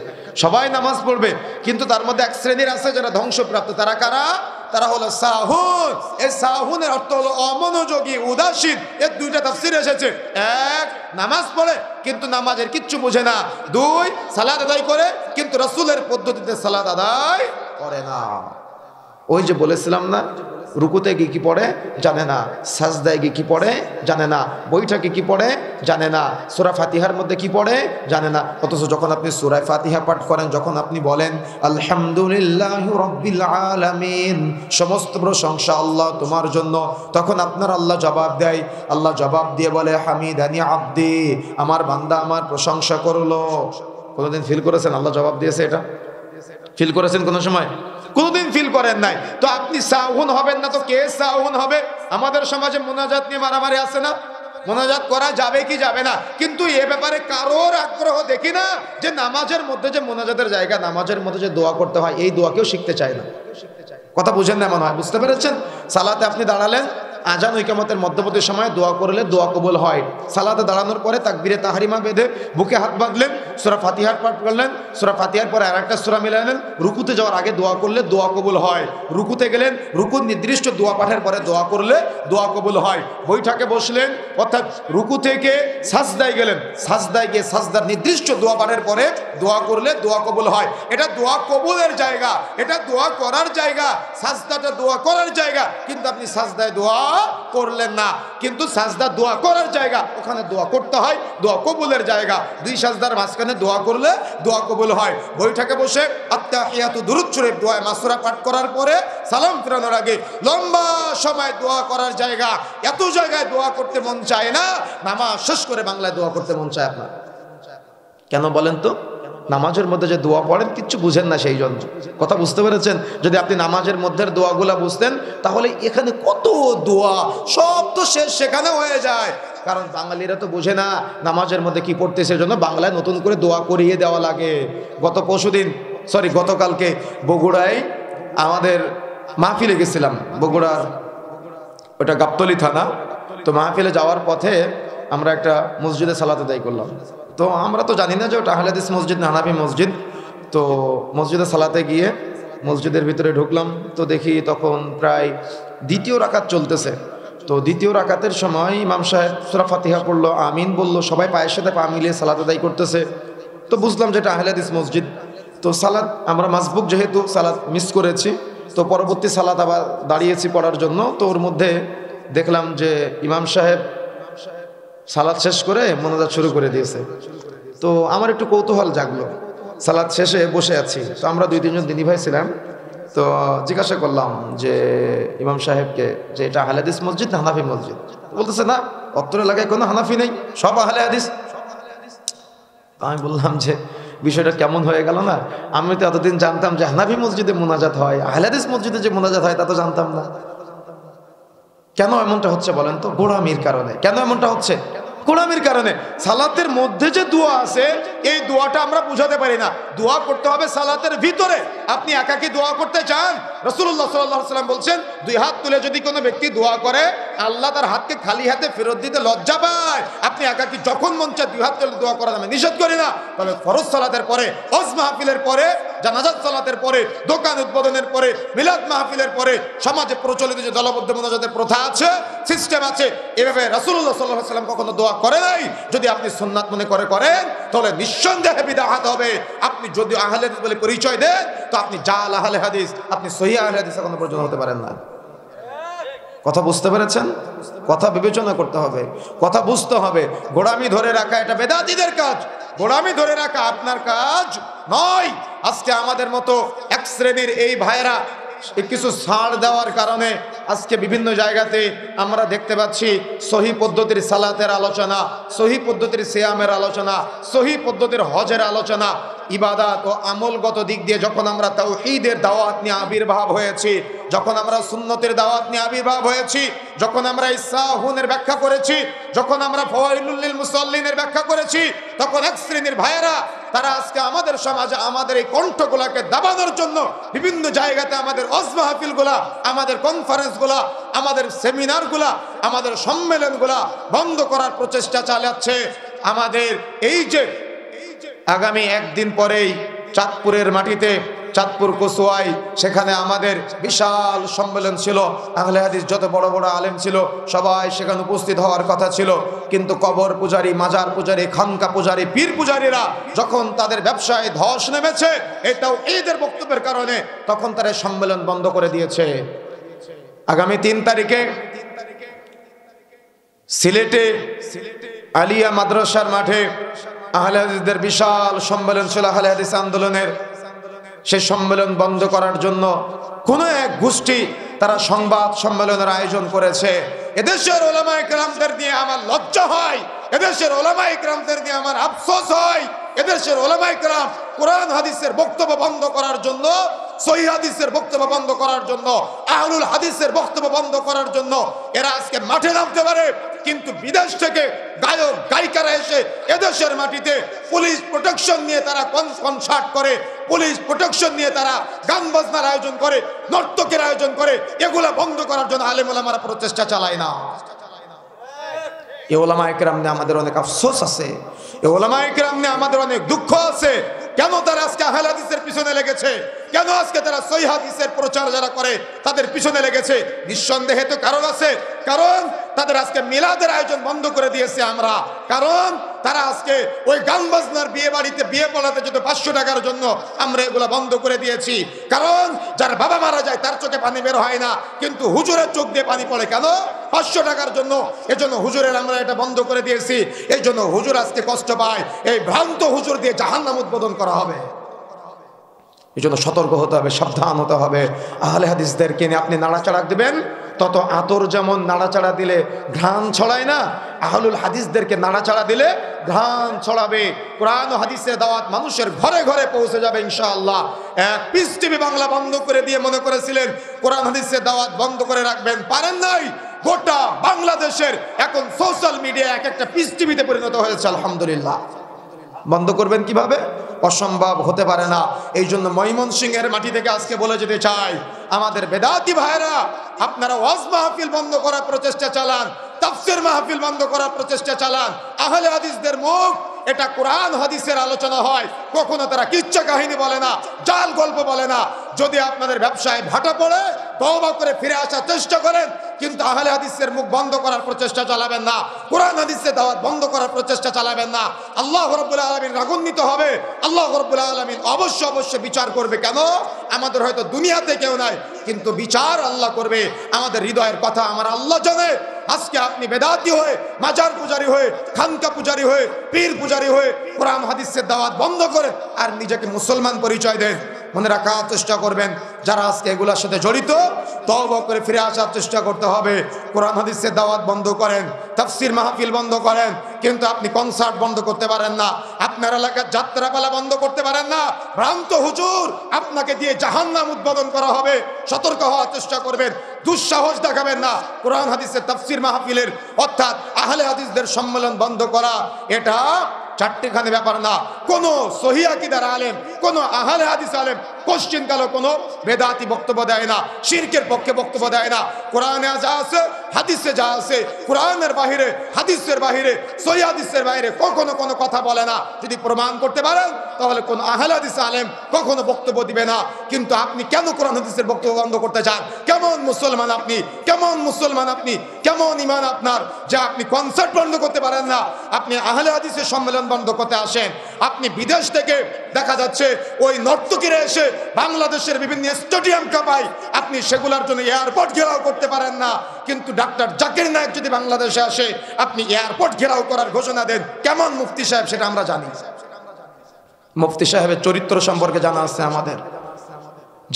সবাই নামাজ পড়বে কিন্তু তার মধ্যে এক শ্রেণীর আছে যারা ধ্বংসপ্রাপ্ত। তারা কারা? তারা হলো সাহুন। এই সাহুনের অর্থ হলো অমনোযোগী, উদাসীন। এর 2টা তাফসীর এসেছে। 1, নামাজ পড়ে কিন্তু নামাজের কিচ্ছু বোঝে না। 2, সালাত আদায় করে কিন্তু রাসূলের পদ্ধতিতে সালাত আদায় করে না। ওই যে বলেছিলাম না, রুকুতে গিয়ে কি পড়ে জানে না, সাজদায় গিয়ে কি পড়ে জানে না, বৈঠকে কি পড়ে জানে না, সূরা ফাতিহার মধ্যে কি পড়ে জানে না। অথচ যখন আপনি সূরা ফাতিহা পাঠ করেন, যখন আপনি বলেন আলহামদুলিল্লাহি রাব্বিল আলামিন, সমস্ত প্রশংসা আল্লাহ তোমার জন্য, তখন আপনার আল্লাহ জবাব দেয়। আল্লাহ জবাব দিয়ে বলে হামিদানি আব্দি, আমার বান্দা আমার প্রশংসা করলো। কোনোদিন ফিল করেছেন আল্লাহ জবাব দিয়েছে? এটা ফিল করেছেন কোনো সময়? কোনদিন ফিল করেন নাই। তো আপনি সাহুন হবেন না তো কে সাহুন হবে? আমাদের সমাজে মোনাজাত নিয়ে মারামারি আছে না? মোনাজাত করা যাবে কি যাবে না, কিন্তু এ ব্যাপারে কারোর আগ্রহ দেখি না যে নামাজের মধ্যে যে মোনাজাতের জায়গা, নামাজের মধ্যে যে দোয়া করতে হয়, এই দোয়া কেউ শিখতে চায় না। কথা বুঝেন না মনে হয়? বুঝতে পেরেছেন? সালাতে আপনি দাঁড়ালেন, আজান ও ইকামতের মধ্যবর্তী সময়ে দোয়া করলে দোয়া কবুল হয়। সালাতে দাঁড়ানোর পরে তাকবীরে তাহরিমা বেঁধে বুকে হাত বাঁধলেন, সূরা ফাতিহার পাঠ করলেন, সূরা ফাতিহার পরে আরেকটা সূরা মিলালেন, রুকুতে যাওয়ার আগে দোয়া করলে দোয়া কবুল হয়। রুকুতে গেলেন, রুকুর নির্দিষ্ট দোয়া পাঠের পরে দোয়া করলে দোয়া কবুল হয়। বৈঠকে বসলেন, অর্থাৎ রুকু থেকে সাজদায় গেলেন, সাজদায় গিয়ে সাজদার নির্দিষ্ট দোয়া পাঠের পরে দোয়া করলে দোয়া কবুল হয়। এটা দোয়া কবুলের জায়গা, এটা দোয়া করার জায়গা। সাজদাটা দোয়া করার জায়গা, কিন্তু আপনি সাজদায় দোয়া করলেন না। কিন্তু সাজদা দোয়া করার জায়গা, ওখানে দোয়া করতে হয়, দোয়া কবুলের জায়গা। 2 সাজদার মাঝখানে দোয়া করলে দোয়া কবুল হয়। বৈঠকে বসে আত্তাহিয়াতু দুরূদ শরীফ দোয়া মাসুরা পাঠ করার পরে সালাম ফেরানোর আগে লম্বা সময় দোয়া করার জায়গা। এত জায়গায় দোয়া করতে মন চায় না, নামাজ শেষ করে বাংলায় দোয়া করতে মন চায় আপনার। কেন বলেন তো? নামাজের মধ্যে যে দোয়া পড়েন কিচ্ছু বুঝেন না, সেই জন্য। কথা বুঝতে পেরেছেন? যদি আপনি নামাজের মধ্যে দোয়াগুলা বুঝতেন তাহলে এখানে কত দোয়া, সব তো শেষ সেখানে হয়ে যায়। কারণ বাঙালিরা তো বোঝে না নামাজের মধ্যে কি পড়তে, সেজন্য বাংলায় নতুন করে দোয়া করিয়ে দেওয়া লাগে। গতকালকে বগুড়ায় আমাদের মাহফিলে গেছিলাম, বগুড়ার ওটা গাবতলী থানা। তো মাহফিলে যাওয়ার পথে আমরা একটা মসজিদে সালাত আদায় করলাম। তো আমরা তো জানি না যে ওটা আহলে হাদিস মসজিদ না হানাফি মসজিদ। তো মসজিদে সালাতে গিয়ে মসজিদের ভিতরে ঢুকলাম, তো দেখি তখন প্রায় 2য় রাকাত চলতেছে। তো 2য় রাকাতের সময় ইমাম সাহেব সূরা ফাতিহা পড়লো, আমিন বললো, সবাই পায়ের সাথে পা মিলিয়ে সালাত আদায় করতেছে। তো বুঝলাম যে এটা আহলে হাদিস মসজিদ। তো সালাত আমরা মাসবুক যেহেতু সালাত মিস করেছি, তো পরবর্তী সালাত আবার দাঁড়িয়েছি পড়ার জন্য। তো ওর মধ্যে দেখলাম যে ইমাম সাহেব সালাত শেষ করে মোনাজাত শুরু করে দিয়েছে। তো আমার একটু কৌতূহল জাগলো। সালাত শেষে বসে আছি, তো আমরা 2-3 জন দিনী ভাই ছিলাম। তো জিজ্ঞাসা করলাম যে ইমাম সাহেবকে যে এটা আহলে হাদিস মসজিদ না হানাফি মসজিদ? বলতেছে না, অত্র এলাকায় কোনো হানাফি নেই, সব আহলে হাদিস। আমি বললাম যে বিষয়টা কেমন হয়ে গেল না, আমি তো এতদিন জানতাম যে হানাফি মসজিদে মোনাজাত হয়, আহলে হাদিস মসজিদে যে মোনাজাত হয় তা তো জানতাম না। কেন এমনটা হচ্ছে বলেন তো? গোড়ামির কারণে। কেন এমনটা হচ্ছে? গোড়ামির কারণে। সালাতের মধ্যে যে দোয়া আছে, এই দোয়াটা আমরা বুঝাতে পারি না। দোয়া করতে হবে সালাতের ভিতরে। আপনি একাকি দোয়া করতে চান, রাসূলুল্লাহ সাল্লাল্লাহু আলাইহি ওয়াসাল্লাম বলছেন, দুই হাত তুলে যদি কোনো ব্যক্তি দোয়া করে আল্লাহ তার হাতকে খালি হাতে ফেরত দিতে লজ্জা পায়। আপনি একাকি যখন মন চায় দুই হাত তুলে দোয়া করার আমি নিষেধ করি না, তবে ফরজ সালাতের পরে, হজ মাহফিলের পরে, জানাজাত সালাতের পরে, দোকান উদ্বোধনের পরে, মিলাদ মাহফিলের পরে, সমাজে প্রচলিত যে দলবদ্ধ মোনাজাতের প্রথা আছে, সিস্টেম আছে, এভাবে রাসূলুল্লাহ সাল্লাল্লাহু আলাইহি ওয়াসাল্লাম কখনো দোয়া করে নাই। যদি আপনি সুন্নাত মনে করেন তাহলে নিঃসন্দেহে বিদআত হবে। আপনি যদি আহলে হাদিস বলে পরিচয় দেন তো আপনি জাল আহলে হাদিস, আপনি সহিহ আহলে হাদিস এখনো পর্যন্ত হতে পারেন না। কথা বুঝতে পেরেছেন? কথা বিবেচনা করতে হবে, কথা বুঝতে হবে। গোড়ামি ধরে রাখা এটা বেদাতীদের কাজ, গোড়ামি ধরে রাখা আপনার কাজ নয়। আজকে আমাদের মতো এক শ্রেণীর এই ভাইয়েরা কিছু ছাড় দেওয়ার কারণে আজকে বিভিন্ন জায়গাতে আমরা দেখতে পাচ্ছি সহি পদ্ধতির সালাতের আলোচনা, সহি পদ্ধতির সিয়ামের আলোচনা, সহি পদ্ধতির হজের আলোচনা, ইবাদত ও আমলগত দিক দিয়ে যখন আমরা তাওহীদের দাওয়াত নিয়ে আবির্ভাব হয়েছি, যখন আমরা সুন্নতের দাওয়াত নিয়ে আবির্ভাব হয়েছি, যখন আমরা ইসলাহুনের ব্যাখ্যা করেছি, যখন আমরা ফাওয়াইলুল লিল মুসাল্লিনের ব্যাখ্যা করেছি, তখন এক শ্রেণীর ভাইয়েরা তারা আজকে আমাদের সমাজে আমাদের এই কণ্ঠগুলাকে দাবানোর জন্য বিভিন্ন জায়গাতে আমাদের ওয়াজ মাহফিলগুলা, আমাদের কনফারেন্সগুলা, আমাদের সেমিনারগুলা, আমাদের সম্মেলনগুলা বন্ধ করার প্রচেষ্টা চালাচ্ছে। আমাদের এই যে আগামী একদিন পরেই চাঁদপুরের মাটিতে, চাঁদপুর কসুয়ায়, সেখানে আমাদের বিশাল সম্মেলন ছিল, আহলে হাদিস যত বড় বড় আলেম ছিল সবাই সেখানে উপস্থিত হওয়ার কথা ছিল। কিন্তু কবর পূজারী, মাজার পূজারী, খানকা পূজারী, পীর পূজারীরা যখন তাদের ব্যবসায় ধস নেমেছে এটাও ঈদের বক্তব্যের কারণে, তখন তারা সম্মেলন বন্ধ করে দিয়েছে। আগামী 3 তারিখে সিলেটে আলিয়া মাদ্রাসার মাঠে আহলে হাদিসদের বিশাল সম্মেলন ছিল, আহলে হাদিস আন্দোলনের। সেই সম্মেলন বন্ধ করার জন্য কোন এক গোষ্ঠী তারা সংবাদ সম্মেলনের আয়োজন করেছে। এদেশের উলামায়ে কেরামদের নিয়ে আমার লজ্জা হয়, এদেশের উলামায়ে কেরামদের নিয়ে আমার আফসোস হয়। এদেশের উলামায়ে কেরাম কোরআন হাদিসের বক্তব্য বন্ধ করার জন্য, সহিহ হাদিসের বক্তব্য বন্ধ করার জন্য, আহলুল হাদিসের বক্তব্য বন্ধ করার জন্য এরা আজকে মাঠে নামতে পারে, কিন্তু বিদেশ থেকে গায়ক গায়িকারা এসে এদেশের মাটিতে পুলিশ প্রোটেকশন নিয়ে তারা কনসার্ট করে, পুলিশ প্রোটেকশন নিয়ে তারা গান বাজনার আয়োজন করে, নর্তকের আয়োজন করে। এগুলা বন্ধ করার জন্য আলেম ওলামারা প্রচেষ্টা চালায় না। এই ওলামায়ে কেরাম নিয়ে আমাদের অনেক আফসোস আছে, এই ওলামায়ে কেরাম নিয়ে আমাদের অনেক দুঃখ আছে। কেন তারা আজকে আহলে হাদিসের পিছনে লেগেছে? কেন আজকে তারা সহিহ হাদিসের প্রচার যারা করে তাদের পিছনে লেগেছে? নিঃসন্দেহে তো কারণ আছে। কারণ তাদের আজকে মিলাদের আয়োজন বন্ধ করে দিয়েছে আমরা, কারণ তারা আজকে ওই গান বাজনার বিয়ে বাড়িতে বিয়ে পড়াতে যেত 500 টাকার জন্য, আমরা এগুলা বন্ধ করে দিয়েছি। কারণ যার বাবা মারা যায় তার চোখে পানি বের হয় না, কিন্তু হুজুরের চোখ দিয়ে পানি পড়ে কেন? 500 টাকার জন্য। এজন্য হুজুরের আমরা এটা বন্ধ করে দিয়েছি। এই জন্য হুজুর আজকে কষ্ট পায়, এই ভ্রান্ত হুজুর দিয়ে জাহান্নাম উদ্বোধন করা হবে। এই জন্য সতর্ক হতে হবে, সাবধান হতে হবে। আহলে হাদিসদেরকে নিয়ে আপনি নাড়াচাড়া দিবেন, তত আতর যেমন নাড়াচাড়া দিলে ঘ্রাণ ছড়ায় না, আহলুল হাদিসদেরকে নাড়াচাড়া দিলে ঘ্রাণ ছড়াবে। কোরআন ও হাদিসের দাওয়াত মানুষের ঘরে ঘরে পৌঁছে যাবে ইনশাআল্লাহ। এক পিস টিভি বাংলা বন্ধ করে দিয়ে মনে করেছিলেন কোরআন হাদিসের দাওয়াত বন্ধ করে রাখবেন, পারেন নাই। গোটা বাংলাদেশের এখন সোশ্যাল মিডিয়া এক একটা পিস টিভিতে পরিণত হয়েছে, আলহামদুলিল্লাহ। বন্ধ করবেন কিভাবে? অসম্ভব হতে পারে না। এই জন্য ময়মনসিংহের মাটি থেকে আজকে বলে যেতে চাই, আমাদের বেদাতি ভাইরা আপনারা ওয়াজ মাহফিল বন্ধ করার প্রচেষ্টা চালান, তাফসীর মাহফিল বন্ধ করার প্রচেষ্টা চালান। আহলে হাদিসদের মুখ এটা কোরআন হাদিসের আলোচনা হয়, কখনো তারা কিচ্ছা কাহিনী বলে না, জাল গল্প বলে না। যদি আপনাদের ব্যবসায় ভাটা পড়ে তওবা করে ফিরে আসার চেষ্টা করেন, কিন্তু আহলে হাদিসের মুখ বন্ধ করার প্রচেষ্টা চালাবেন না, কোরআন হাদিসের দাওয়াত বন্ধ করার প্রচেষ্টা চালাবেন না। আল্লাহ রাব্বুল আলামিন রাগান্বিত হবে, আল্লাহ রাব্বুল আলামিন অবশ্যই বিচার করবে। কেন? আমাদের হয়তো দুনিয়াতে কেউ নাই, কিন্তু বিচার আল্লাহ করবে। আমাদের হৃদয়ের কথা আমার আল্লাহ জানে। আজকে আপনি বেদাতি হয়ে, মাজার পূজারী হয়ে, খানকা পূজারী হয়ে, পীর পূজারী হয়ে কোরআন হাদিসের দাওয়াত বন্ধ করেন আর নিজেকে মুসলমান পরিচয় দেন। মনে রাখার চেষ্টা করবেন, যারা আজকে এগুলোর সাথে জড়িত তওবা করে ফিরে আসার চেষ্টা করতে হবে। কোরআন হাদিসের দাওয়াত বন্ধ করেন, তাফসীর মাহফিল বন্ধ করেন, কিন্তু আপনি কনসার্ট বন্ধ করতে পারেন না, আপনার এলাকার যাত্রাপালা বন্ধ করতে পারেন না। ভ্রান্ত হুজুর আপনাকে দিয়ে জাহান্নাম উদ্বোধন করা হবে, সতর্ক হওয়ার চেষ্টা করবেন, দুঃসাহস দেখাবেন না। কোরআন হাদিসের তাফসীর মাহফিলের অর্থাৎ আহলে হাদিসদের সম্মেলন বন্ধ করা এটা চারটিখানি ব্যাপার না। কোন সহিহ আকীদার আলেম, কোন আহলে হাদিস আলেম কোশ্চিন কালো কোনো বেদাতি বক্তব্য দেয় না, শিরকের পক্ষে বক্তব্য দেয় না। কোরআনে যা আছে, হাদিসে যা আছে, কোরআনের বাহিরে, হাদিসের বাহিরে, সহিহ হাদিসের বাইরে কখনো কোনো কথা বলে না। যদি প্রমাণ করতে পারেন তাহলে কোন আহলে হাদিস আলেম কখনো বক্তব্য দিবে না। কিন্তু আপনি কেন কোরআন হাদিসের বক্তব্য বন্ধ করতে চান? কেমন মুসলমান আপনি? কেমন মুসলমান আপনি? কেমন ঈমান আপনার যে আপনি কনসার্ট বন্ধ করতে পারেন না, আপনি আহলে হাদিসের সম্মেলন বন্ধ করতে আসেন? আপনি বিদেশ থেকে দেখা যাচ্ছে ওই নর্তকীরা এসে বাংলাদেশের বিভিন্ন স্টেডিয়াম কাঁপায়, আপনি সেগুলোর জন্য এয়ারপোর্ট ঘেরাও করতে পারেন না। কিন্তু ডাক্তার জাকির নায়েক যদি বাংলাদেশে আসে, আপনি এয়ারপোর্ট ঘেরাও করার ঘোষণা দেন। কেমন মুফতি সাহেব সেটা আমরা জানি। মুফতি সাহেবের চরিত্র সম্পর্কে জানা আছে আমাদের।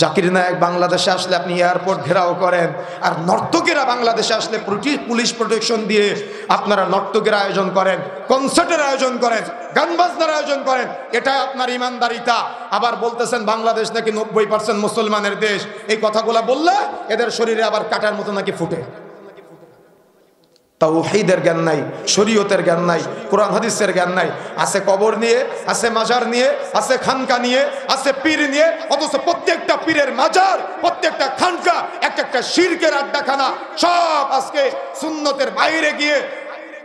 জাকির নায়েক বাংলাদেশে আসলে আপনি এয়ারপোর্ট ঘেরাও করেন, আর নর্তকীরা বাংলাদেশে আসলে পুলিশ প্রোটেকশন দিয়ে আপনারা নর্তকীর আয়োজন করেন, কনসার্টের আয়োজন করেন, গান বাজনার আয়োজন করেন। এটা আপনার ইমানদারিতা। আবার বলতেছেন বাংলাদেশ নাকি 90% মুসলমানের দেশ। এই কথাগুলা বললে এদের শরীরে আবার কাটার মতো নাকি ফুটে। তাওহীদের জ্ঞান নাই, শরীয়তের জ্ঞান নাই, কোরআন হাদিসের জ্ঞান নাই। আছে কবর নিয়ে, আছে মাজার নিয়ে, আছে খানকা নিয়ে, আছে পীর নিয়ে, অথচ প্রত্যেকটা পীরের মাজার, প্রত্যেকটা খানকা এক একটা শিরকের আড্ডাখানা। সব আজকে সুন্নতের বাইরে গিয়ে,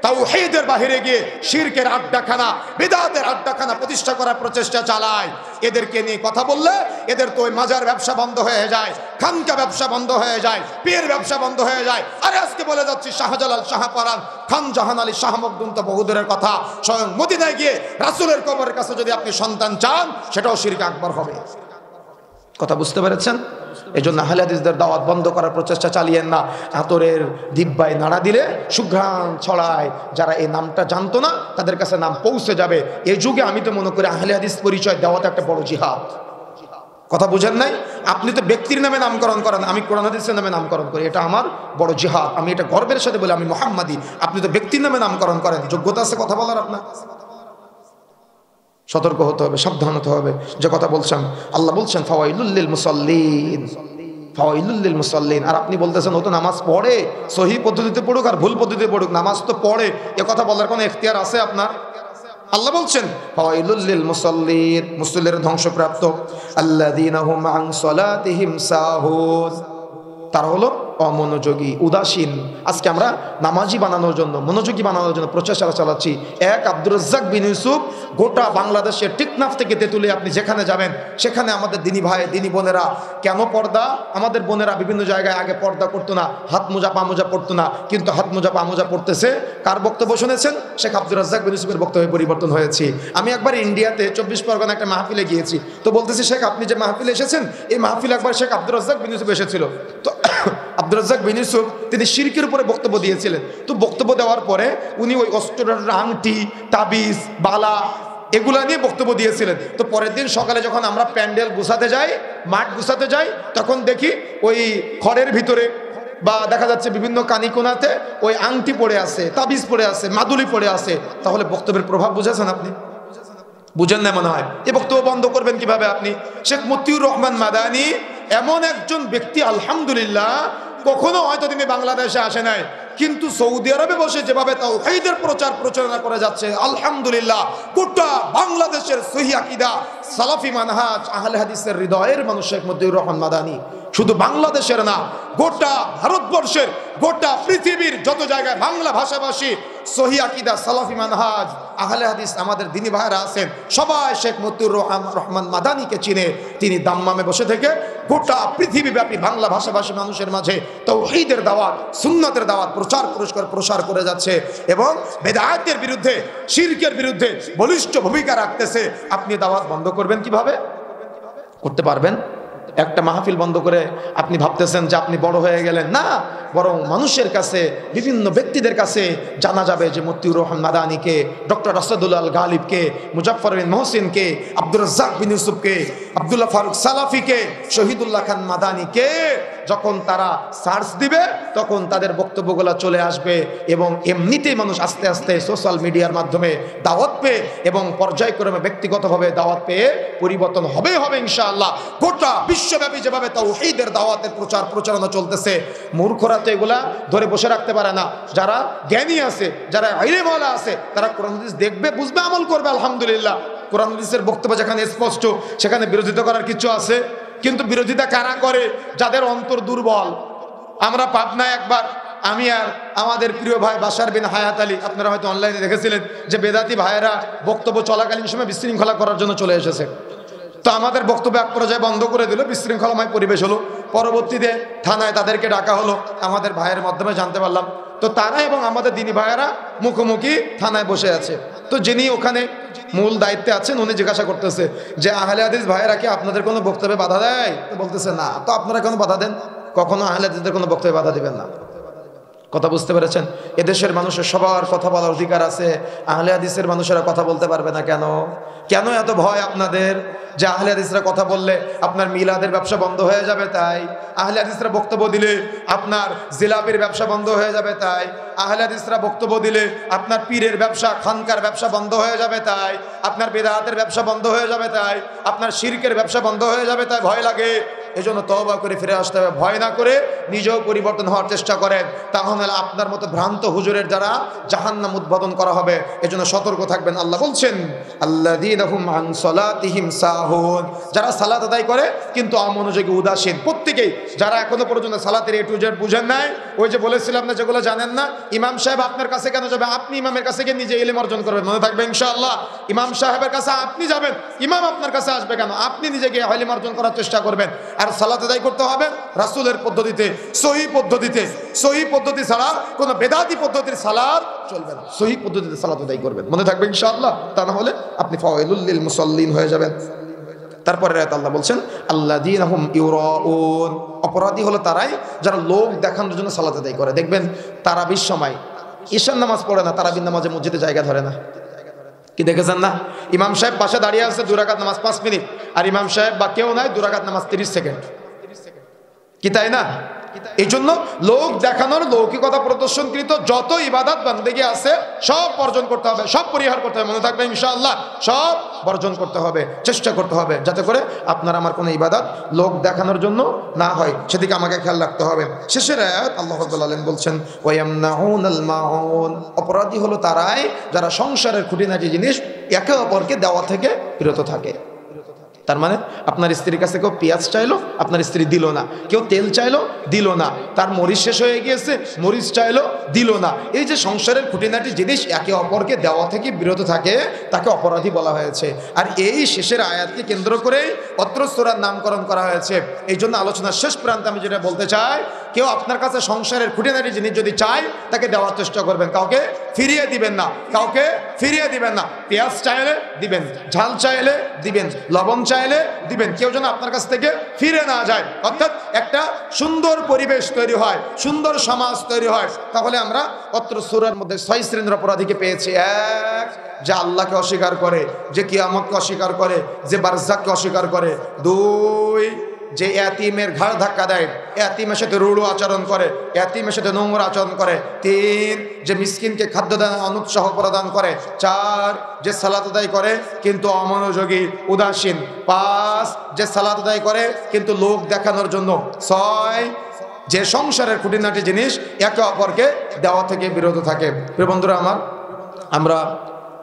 তাওহীদের বাইরে গিয়ে শিরকের আড্ডাখানা, বিদআতের আড্ডাখানা প্রতিষ্ঠা করার প্রচেষ্টা চালায়। এদেরকে নিয়ে কথা বললে এদের তো ওই মাজার ব্যবসা বন্ধ হয়ে যায়, খানকা ব্যবসা বন্ধ হয়ে যায়, পীর ব্যবসা বন্ধ হয়ে যায়। আরে আজকে বলে যাচ্ছি শাহজালাল, শাহপরান, খান জাহান আলী, শাহ মখদুম তো বহুদূরের কথা। স্বয়ং মদিনায় গিয়ে রাসূলের কবরের কাছে যদি আপনি সন্তান চান, সেটাও শিরক আকবার হবে। কথা বুঝতে পেরেছেন? এই জন্য আহলে হাদিসদের দাওয়াত বন্ধ করার প্রচেষ্টা চালিয়েন না। আতরের দিব্যায় নাড়া দিলে সুঘ্রাণ ছড়ায়। যারা এই নামটা জানতো না তাদের কাছে নাম পৌঁছে যাবে। এই যুগে আমি তো মনে করি আহলে হাদিস পরিচয় দেওয়াটা একটা বড় জিহাদ। কথা বুঝেন নাই? আপনি তো ব্যক্তির নামে নামকরণ করেন, আমি কোরআন হাদিসের নামে নামকরণ করি, এটা আমার বড় জিহাদ। আমি এটা গর্বের সাথে বলি আমি মুহাম্মাদি। আপনি তো ব্যক্তির নামে নামকরণ করেন। যোগ্যতা আছে কথা বলার আপনার? সতর্ক হতে হবে, সাবধান হতে হবে। যে কথা বলছেন, আল্লাহ বলছেন ফাওয়াইলুল লিল মুসাল্লিন, ফাওয়াইলুল লিল মুসাল্লিন। আর আপনি বলতেছেন ও তো নামাজ পড়ে, সহিহ পদ্ধতিতে পড়ুক আর ভুল পদ্ধতিতে পড়ুক, নামাজ তো পড়ে। এ কথা বলার কোনো এখতিয়ার আছে আপনার? আল্লাহ বলছেন ফাওয়াইলুল লিল মুসাল্লিন, মুসল্লিরা ধ্বংসপ্রাপ্ত। আল্লাযীনা হুম আন সালাতিহিম সাহুন, তারা হলো অমনোযোগী, উদাসীন। আজকে আমরা নামাজি বানানোর জন্য, মনোযোগী বানানোর জন্য প্রচেষ্টা চালাচ্ছি। এক আব্দুর রাজ্জাক বিন ইউসুফ গোটা বাংলাদেশের টেকনাফ থেকে তেঁতুলিয়া আপনি যেখানে যাবেন সেখানে আমাদের দিনী ভাই, দিনী বোনেরা কেন পর্দা, আমাদের বোনেরা বিভিন্ন জায়গায় আগে পর্দা করতো না, হাত মোজা পা মোজা পড়তো না, কিন্তু হাত মোজা পা মোজা পড়তেছে। কার বক্তব্য শুনেছেন? শেখ আব্দুর রাজ্জাক বিন ইউসুফের বক্তব্যে পরিবর্তন হয়েছে। আমি একবার ইন্ডিয়াতে 24 পরগনা একটা মাহফিলে গিয়েছি, তো বলতেছি শেখ আপনি যে মাহফিলে এসেছেন, এই মাহফিলে একবার শেখ আব্দুর রাজ্জাক বিন ইউসুফ এসেছিল। তো আব্দুর রাজ্জাক বিন ইউসুফ তিনি শিরকের উপরে বক্তব্য দিয়েছিলেন। তো বক্তব্য দেওয়ার পরে উনি ওই অস্ত্রের আংটি, তাবিজ, বালা এগুলা নিয়ে বক্তব্য দিয়েছিলেন। তো পরের দিন সকালে যখন আমরা প্যান্ডেল গুছাতে যাই, মাঠ গুছাতে যাই, তখন দেখি ওই খড়ের ভিতরে বা দেখা যাচ্ছে বিভিন্ন কানিকোনাতে ওই আংটি পড়ে আছে, তাবিজ পড়ে আছে, মাদুলি পড়ে আছে। তাহলে বক্তব্যের প্রভাব বুঝেছেন আপনি? বুঝেন না মনে হয়। এই বক্তব্য বন্ধ করবেন কিভাবে আপনি? শেখ মতিউর রহমান মাদানী এমন একজন ব্যক্তি, আলহামদুলিল্লাহ, কখনো হয়তো তিনি বাংলাদেশে আসে নাই, কিন্তু সৌদি আরবে বসে যেভাবে তাওহীদের প্রচারণা করে যাচ্ছে, আলহামদুলিল্লাহ, গোটা বাংলাদেশের সহিহ আকীদা, সালাফি মানহাজ, আহলে হাদিসের হৃদয়ের মানুষ শেখ মতিউর রহমান মাদানী। শুধু বাংলাদেশের না, গোটা ভারতবর্ষের, গোটা পৃথিবীর যত জায়গায় বাংলা ভাষাভাষী সহিহ আকীদা, সালাফি মানহাজ, আহলে হাদিস আমাদের দিনী ভাইরা আছেন, সবাই শেখ মতিউর রহমান মাদানীকে চিনে। তিনি দাম্মামে বসে থেকে গোটা পৃথিবীব্যাপী বাংলা ভাষাভাষী মানুষের মাঝে তাওহীদের দাওয়াত, সুন্নাতের দাওয়াত প্রসার করে যাচ্ছে এবং বেদাতের বিরুদ্ধে, শিরকের বিরুদ্ধে বলিষ্ঠ ভূমিকা রাখতেছে। আপনি দাওয়াত বন্ধ করবেন কিভাবে? করতে পারবেন? একটা মাহফিল বন্ধ করে আপনি ভাবতেছেন যে আপনি বড় হয়ে গেলেন? না, বরং মানুষের কাছে, বিভিন্ন ব্যক্তিদের কাছে জানা যাবে যে মতিউর রহমান মাদানীকে, ডক্টর রাশেদুল আল গালিবকে, মুজাফফর বিন মহসিনকে, আব্দুর রাজ্জাক বিন ইউসুফকে, আব্দুল্লাহ ফারুক সালাফিকে, শহীদুল্লাহ খান মাদানীকে যখন তারা সার্চ দিবে তখন তাদের বক্তব্যগুলো চলে আসবে এবং এমনিতেই মানুষ আস্তে আস্তে সোশ্যাল মিডিয়ার মাধ্যমে দাওয়াত পেয়ে এবং পর্যায়ক্রমে ব্যক্তিগতভাবে দাওয়াত পেয়ে পরিবর্তন হবে ইনশাআল্লাহ। গোটা বিশ্বব্যাপী যেভাবে তাওহীদের দাওয়াতের প্রচারণা চলতেছে, মূর্খরা তো এগুলা ধরে বসে রাখতে পারে না। যারা জ্ঞানী আছে, যারা ইলমওয়ালা আছে, তারা কোরআন হাদিস দেখবে, বুঝবে, আমল করবে, আলহামদুলিল্লাহ। কোরআন হাদিসের বক্তব্য যেখানে স্পষ্ট, সেখানে বিরোধিতা করার কিছু আছে? কিন্তু বিরোধিতা কারা করে? যাদের অন্তর দুর্বল। আমরা পাবনায় একবার, আমি আর আমাদের প্রিয় ভাই বাশার বিন হায়াত আলী, আপনারা হয়তো অনলাইনে দেখেছিলেন যে বেদাতি ভাইয়েরা বক্তব্য চলাকালীন সময় বিশৃঙ্খলা করার জন্য চলে এসেছে। তো আমাদের বক্তব্য এক পর্যায়ে বন্ধ করে দিল, বিশৃঙ্খলাময় পরিবেশ হলো। পরবর্তীতে থানায় তাদেরকে ডাকা হলো, আমাদের ভাইয়ের মাধ্যমে জানতে পারলাম। তো তারা এবং আমাদের দিনী ভাইয়েরা মুখোমুখি থানায় বসে আছে। তো যিনি ওখানে মূল দায়িত্বে আছেন উনি জিজ্ঞাসা করতেছে যে আহলে হাদিস ভাইয়েরা কি আপনাদের কোনো বক্তব্যে বাধা দেয়? তো বলতেছে না। তো আপনারা কেন বাধা দেন? কখনো আহলে হাদিসদের কোনো বক্তব্যে বাধা দিবেন না। কথা বুঝতে পেরেছেন? এদেশের মানুষের সবার কথা বলার অধিকার আছে, আহলে হাদিসের মানুষেরা কথা বলতে পারবে না কেন? কেন এত ভয় আপনাদের যে আহলে হাদিসরা কথা বললে আপনার মিলাদের ব্যবসা বন্ধ হয়ে যাবে তাই? আহলে হাদিসরা বক্তব্য দিলে আপনার জিলাপির ব্যবসা বন্ধ হয়ে যাবে তাই? আহলে হাদিসরা বক্তব্য দিলে আপনার পীরের ব্যবসা, খানকার ব্যবসা বন্ধ হয়ে যাবে তাই? আপনার বিদআতের ব্যবসা বন্ধ হয়ে যাবে তাই? আপনার শিরকের ব্যবসা বন্ধ হয়ে যাবে তাই ভয় লাগে? এজন্য তওবা করে ফিরে আসতে হবে। ভয় না করে নিজেও পরিবর্তন হওয়ার চেষ্টা করেন, তাহলে আপনার মতো ভ্রান্ত হুজুরের দ্বারা জাহান্নাম উদ্বোধন করা হবে। এজন্য সতর্ক থাকবেন। আল্লাহ বলছেন আল্লাযীনা হুম আন সালাতিহিম সাহুন, যারা সালাত আদায় করে কিন্তু অমনোযোগী, উদাসীন। প্রত্যেকেই যারা এখনো পর্যন্ত সালাতের এ টু জেড বুঝেন নাই, ওই যে বলেছিলাম না যেগুলো জানেন না, ইমাম সাহেব আপনার কাছে কেন যাবে? আপনি ইমামের কাছে গিয়ে নিজে ইলম অর্জন করবেন। মনে থাকবে ইনশাআল্লাহ। ইমাম সাহেবের কাছে আপনি যাবেন, ইমাম আপনার কাছে আসবে কেন? আপনি নিজে গিয়ে ইলম অর্জন করার চেষ্টা করবেন। আর সালাত আদায় করতে হবে রাসূলের পদ্ধতিতে, সহি পদ্ধতিতে। সহি পদ্ধতি ছাড়া কোনো বেদাতি পদ্ধতির সালাত চলবে না। সহি পদ্ধতিতে সালাত আদায় করবেন। মনে থাকবে ইনশাআল্লাহ। তা না হলে আপনি ফাওয়াইলুল লিল মুসাল্লিন হয়ে যাবেন। তারপরে আয়াত আল্লাহ বলছেন আল্লাযীনা হুম ইউরাউন, অপরাধী হলো তারাই যারা লোক দেখানোর জন্য সালাত আদায় করে। দেখবেন তারাবির সময় ঈশার নামাজ পড়ে না, তারাবির নামাজে মসজিদে জায়গা ধরে না। কি দেখেছেন না? ইমাম সাহেব পাশে দাঁড়িয়ে আছে, 2 রাকাত নামাজ 5 মিনিট, আর ইমাম সাহেব বা কেউ নাই, 2 রাকাত নামাজ 30 সেকেন্ড। কি তাই না? এই জন্য লোক দেখানোর, লৌকিকতা প্রদর্শনকৃত যত ইবাদত বান্দেগি আছে সব বর্জন করতে হবে, সব পরিহার করতে হবে। মনে থাকবে ইনশাআল্লাহ, সব বর্জন করতে হবে, চেষ্টা করতে হবে যাতে করে আপনার আমার কোনো ইবাদত লোক দেখানোর জন্য না হয়, সেদিকে আমাকে খেয়াল রাখতে হবে। শেষের আয়াত আল্লাহ রাব্বুল আলামিন বলছেন ওয়ায়ামনাউনাল মাউন, অপরাধী হলো তারাই যারা সংসারের খুঁটিনাটি জিনিস একে অপরকে দেওয়া থেকে বিরত থাকে। তার মানে আপনার স্ত্রীর কাছে কেউ পেঁয়াজ চাইলো, আপনার স্ত্রী দিল না। কেউ তেল চাইলো, দিল না। তার মরিচ শেষ হয়ে গিয়েছে, মরিচ চাইলো, দিল না। এই যে সংসারের খুঁটিনাটি জিনিস একে অপরকে দেওয়া থেকে বিরত থাকে, তাকে অপরাধী বলা হয়েছে। আর এই শেষের আয়াতকে কেন্দ্র করেই অত্র সূরার নামকরণ করা হয়েছে। এই জন্য আলোচনার শেষ প্রান্তে আমি যেটা বলতে চাই, কেউ আপনার কাছে সংসারের খুঁটিনাটি জিনিস যদি চায় তাকে দেওয়ার চেষ্টা করবেন, কাউকে ফিরিয়ে দিবেন না, কাউকে ফিরিয়ে দিবেন না। পেঁয়াজ চাইলে দিবেন, ঝাল চাইলে দিবেন, লবণ চাইলে দিবেন, কেউ যেন আপনার কাছ থেকে ফিরে না যায়। অর্থাৎ একটা সুন্দর পরিবেশ তৈরি হয়, সুন্দর সমাজ তৈরি হয়। তাহলে আমরা অত্র সূরার মধ্যে 6 শ্রেণীর অপরাধীকে পেয়েছি। এক, যে আল্লাহকে অস্বীকার করে, যে কিয়ামতকে অস্বীকার করে, যে বারজাখকে অস্বীকার করে। 2, যে এতিমের ঘাড় ধাক্কা দেয়, এতিমের সাথে রূঢ় আচরণ করে, এতিমের সাথে নোংরা আচরণ করে। 3, যে মিসকিনকে খাদ্যদান অনুৎসাহ প্রদান করে। 4, যে সালাত আদায় করে কিন্তু অমনোযোগী, উদাসীন। 5, যে সালাত আদায় করে কিন্তু লোক দেখানোর জন্য। 6, যে সংসারের খুঁটিনাটি জিনিস একে অপরকে দেওয়া থেকে বিরত থাকে। প্রিয় বন্ধুরা আমার, আমরা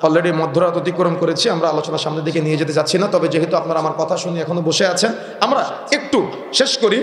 অলরেডি মধ্যরাত অতিক্রম করেছি, আমরা আলোচনা সামনের দিকে নিয়ে যেতে যাচ্ছি না। তবে যেহেতু আপনারা আমার কথা শুনে এখনো বসে আছেন, আমরা একটু শেষ করি।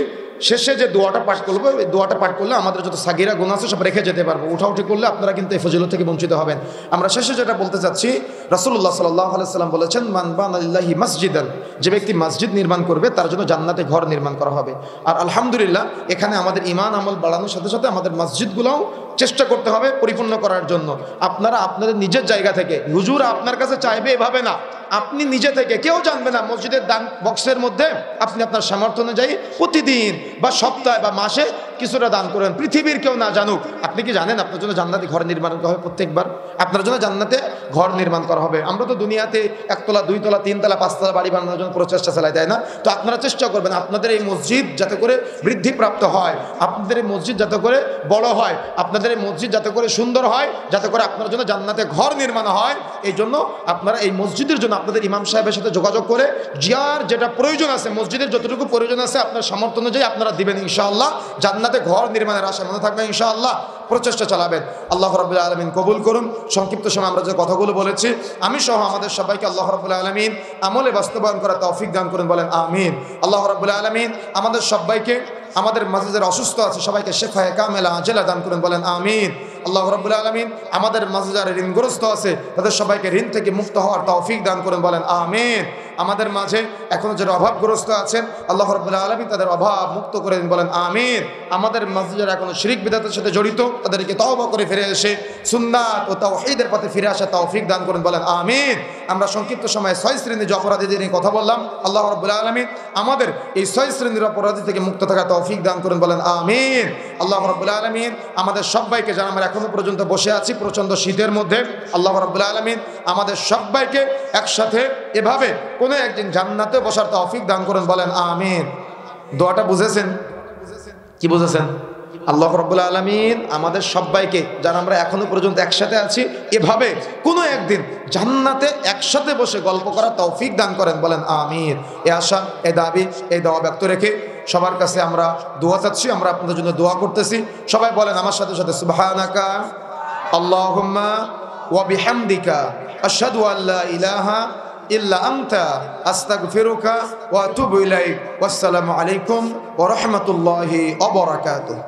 শেষে যে দোয়াটা পাঠ করবো, এই দোয়াটা পাঠ করলে আমাদের যত সাগিরা গুনাহ আছে সব রেখে যেতে পারবো। উঠাউঠি করলে আপনারা কিন্তু এই ফজিলত থেকে বঞ্চিত হবেন। আমরা শেষে যেটা বলতে চাচ্ছি, রাসূলুল্লাহ সাল্লাল্লাহু আলাইহি ওয়াসাল্লাম বলেছেন মান বানা লিল্লাহি মসজিদান, যে ব্যক্তি মসজিদ নির্মাণ করবে তার জন্য জান্নাতে ঘর নির্মাণ করা হবে। আর আলহামদুলিল্লাহ এখানে আমাদের ঈমান আমল বাড়ানোর সাথে সাথে আমাদের মসজিদগুলোও চেষ্টা করতে হবে পরিপূর্ণ করার জন্য। আপনারা আপনাদের নিজের জায়গা থেকে, হুজুর আপনার কাছে চাইবে এভাবে না, আপনি নিজে থেকে, কেউ জানবে না, মসজিদের দান বক্সের মধ্যে আপনি আপনার সামর্থ্য অনুযায়ী প্রতিদিন বা সপ্তাহে বা মাসে কিছুটা দান করেন, পৃথিবীর কেউ না জানুক। আপনি কি জানেন আপনার জন্য জান্নাতে ঘর নির্মাণ করা হবে? প্রত্যেকবার আপনার জন্য জান্নাতে ঘর নির্মাণ করা হবে। আমরা তো দুনিয়াতে 1 তলা 2 তলা 3 তলা 5 তলা বাড়ি বানানোর জন্য প্রচেষ্টা চালাই, তাই না? তো আপনারা চেষ্টা করবেন আপনাদের এই মসজিদ যাতে করে বৃদ্ধিপ্রাপ্ত হয়, আপনাদের এই মসজিদ যাতে করে বড় হয়, আপনাদের এই মসজিদ যাতে করে সুন্দর হয়, যাতে করে আপনার জন্য জান্নাতে ঘর নির্মাণ হয়। এই জন্য আপনারা এই মসজিদের জন্য আপনাদের ইমাম সাহেবের সাথে যোগাযোগ করে যার যেটা প্রয়োজন আছে, মসজিদের যতটুকু প্রয়োজন আছে আপনার সামর্থ্য অনুযায়ী আপনারা দিবেন। ইনশাআল্লাহ জান্নাত সাথে ঘর নির্মাণের আশা মনে থাকবে ইনশাআল্লাহ প্রচেষ্টা চালাবেন। আল্লাহ রাব্বুল আলামিন কবুল করুন। সংক্ষিপ্ত সময় আমরা যে কথাগুলো বলেছি আমি সহ আমাদের সবাইকে আল্লাহ রাব্বুল আলামিন আমলে বাস্তবায়ন করার তৌফিক দান করুন, বলেন আমিন। আল্লাহ রাব্বুল আলামিন আমাদের সবাইকে, আমাদের মাঝে যারা অসুস্থ আছে সবাইকে শেফায়ে কামেলা আজেলা দান করুন, বলেন আমিন। আল্লাহ রাব্বুল আলামিন আমাদের মাঝে যারা ঋণগ্রস্ত আছে তাদের সবাইকে ঋণ থেকে মুক্ত হওয়ার তৌফিক দান করুন, বলেন আমিন। আমাদের মাঝে এখনো যারা অভাবগ্রস্ত আছেন আল্লাহ রাব্বুল আলামিন তাদের অভাব মুক্ত করে দিন, বলেন আমিন। আমাদের মাঝে যারা এখনো শিরক বিদআতের সাথে জড়িত তাদেরকে তওবা করে ফিরে এসে সুন্নাত ও তাওহীদের পথে ফিরে আসার তৌফিক দান করুন, বলেন আমিন। আমরা সংক্ষিপ্ত সময়ে 6 শ্রেণীর যে অপরাধীদের নিয়ে কথা বললাম, আল্লাহ রাব্বুল আলামিন আমাদের এই 6 শ্রেণীর অপরাধী থেকে মুক্ত থাকার তৌফিক দান করুন, বলেন আমিন। আল্লাহ রাব্বুল আলামিন আমাদের সবাইকে, যারা আমরা এখনো পর্যন্ত বসে আছি প্রচন্ড শীতের মধ্যে, আল্লাহ রাব্বুল আলামিন আমাদের সবাইকে একসাথে এভাবে কোনো একদিন জান্নাতে বসার তৌফিক দান করুন, বলেন আমিন। দোয়াটা বুঝেছেন? কি বুঝেছেন? আল্লাহ রাব্বুল আলামিন আমাদের সবাইকে, যারা আমরা এখনো পর্যন্ত একসাথে আছি, এভাবে কোনো একদিন জান্নাতে একসাথে বসে গল্প করার তৌফিক দান করেন, বলেন আমিন। এ আশা, এ দাবি, এই দোয়া ব্যক্ত রেখে সবার কাছে আমরা দোয়া চাচ্ছি, আমরা আপনাদের জন্য দোয়া করতেছি। সবাই বলেন আমার সাথে সাথে সুবহানাকা আল্লাহুম্মা ওয়া বিহামদিকা আশহাদু আল্লা ইলাহা ইল্লা আনতা আস্তাগফিরুকা ওয়া আতুবু ইলাইক। ওয়াসসালামু আলাইকুম ওয়া রাহমাতুল্লাহি ওয়া বারাকাতুহু।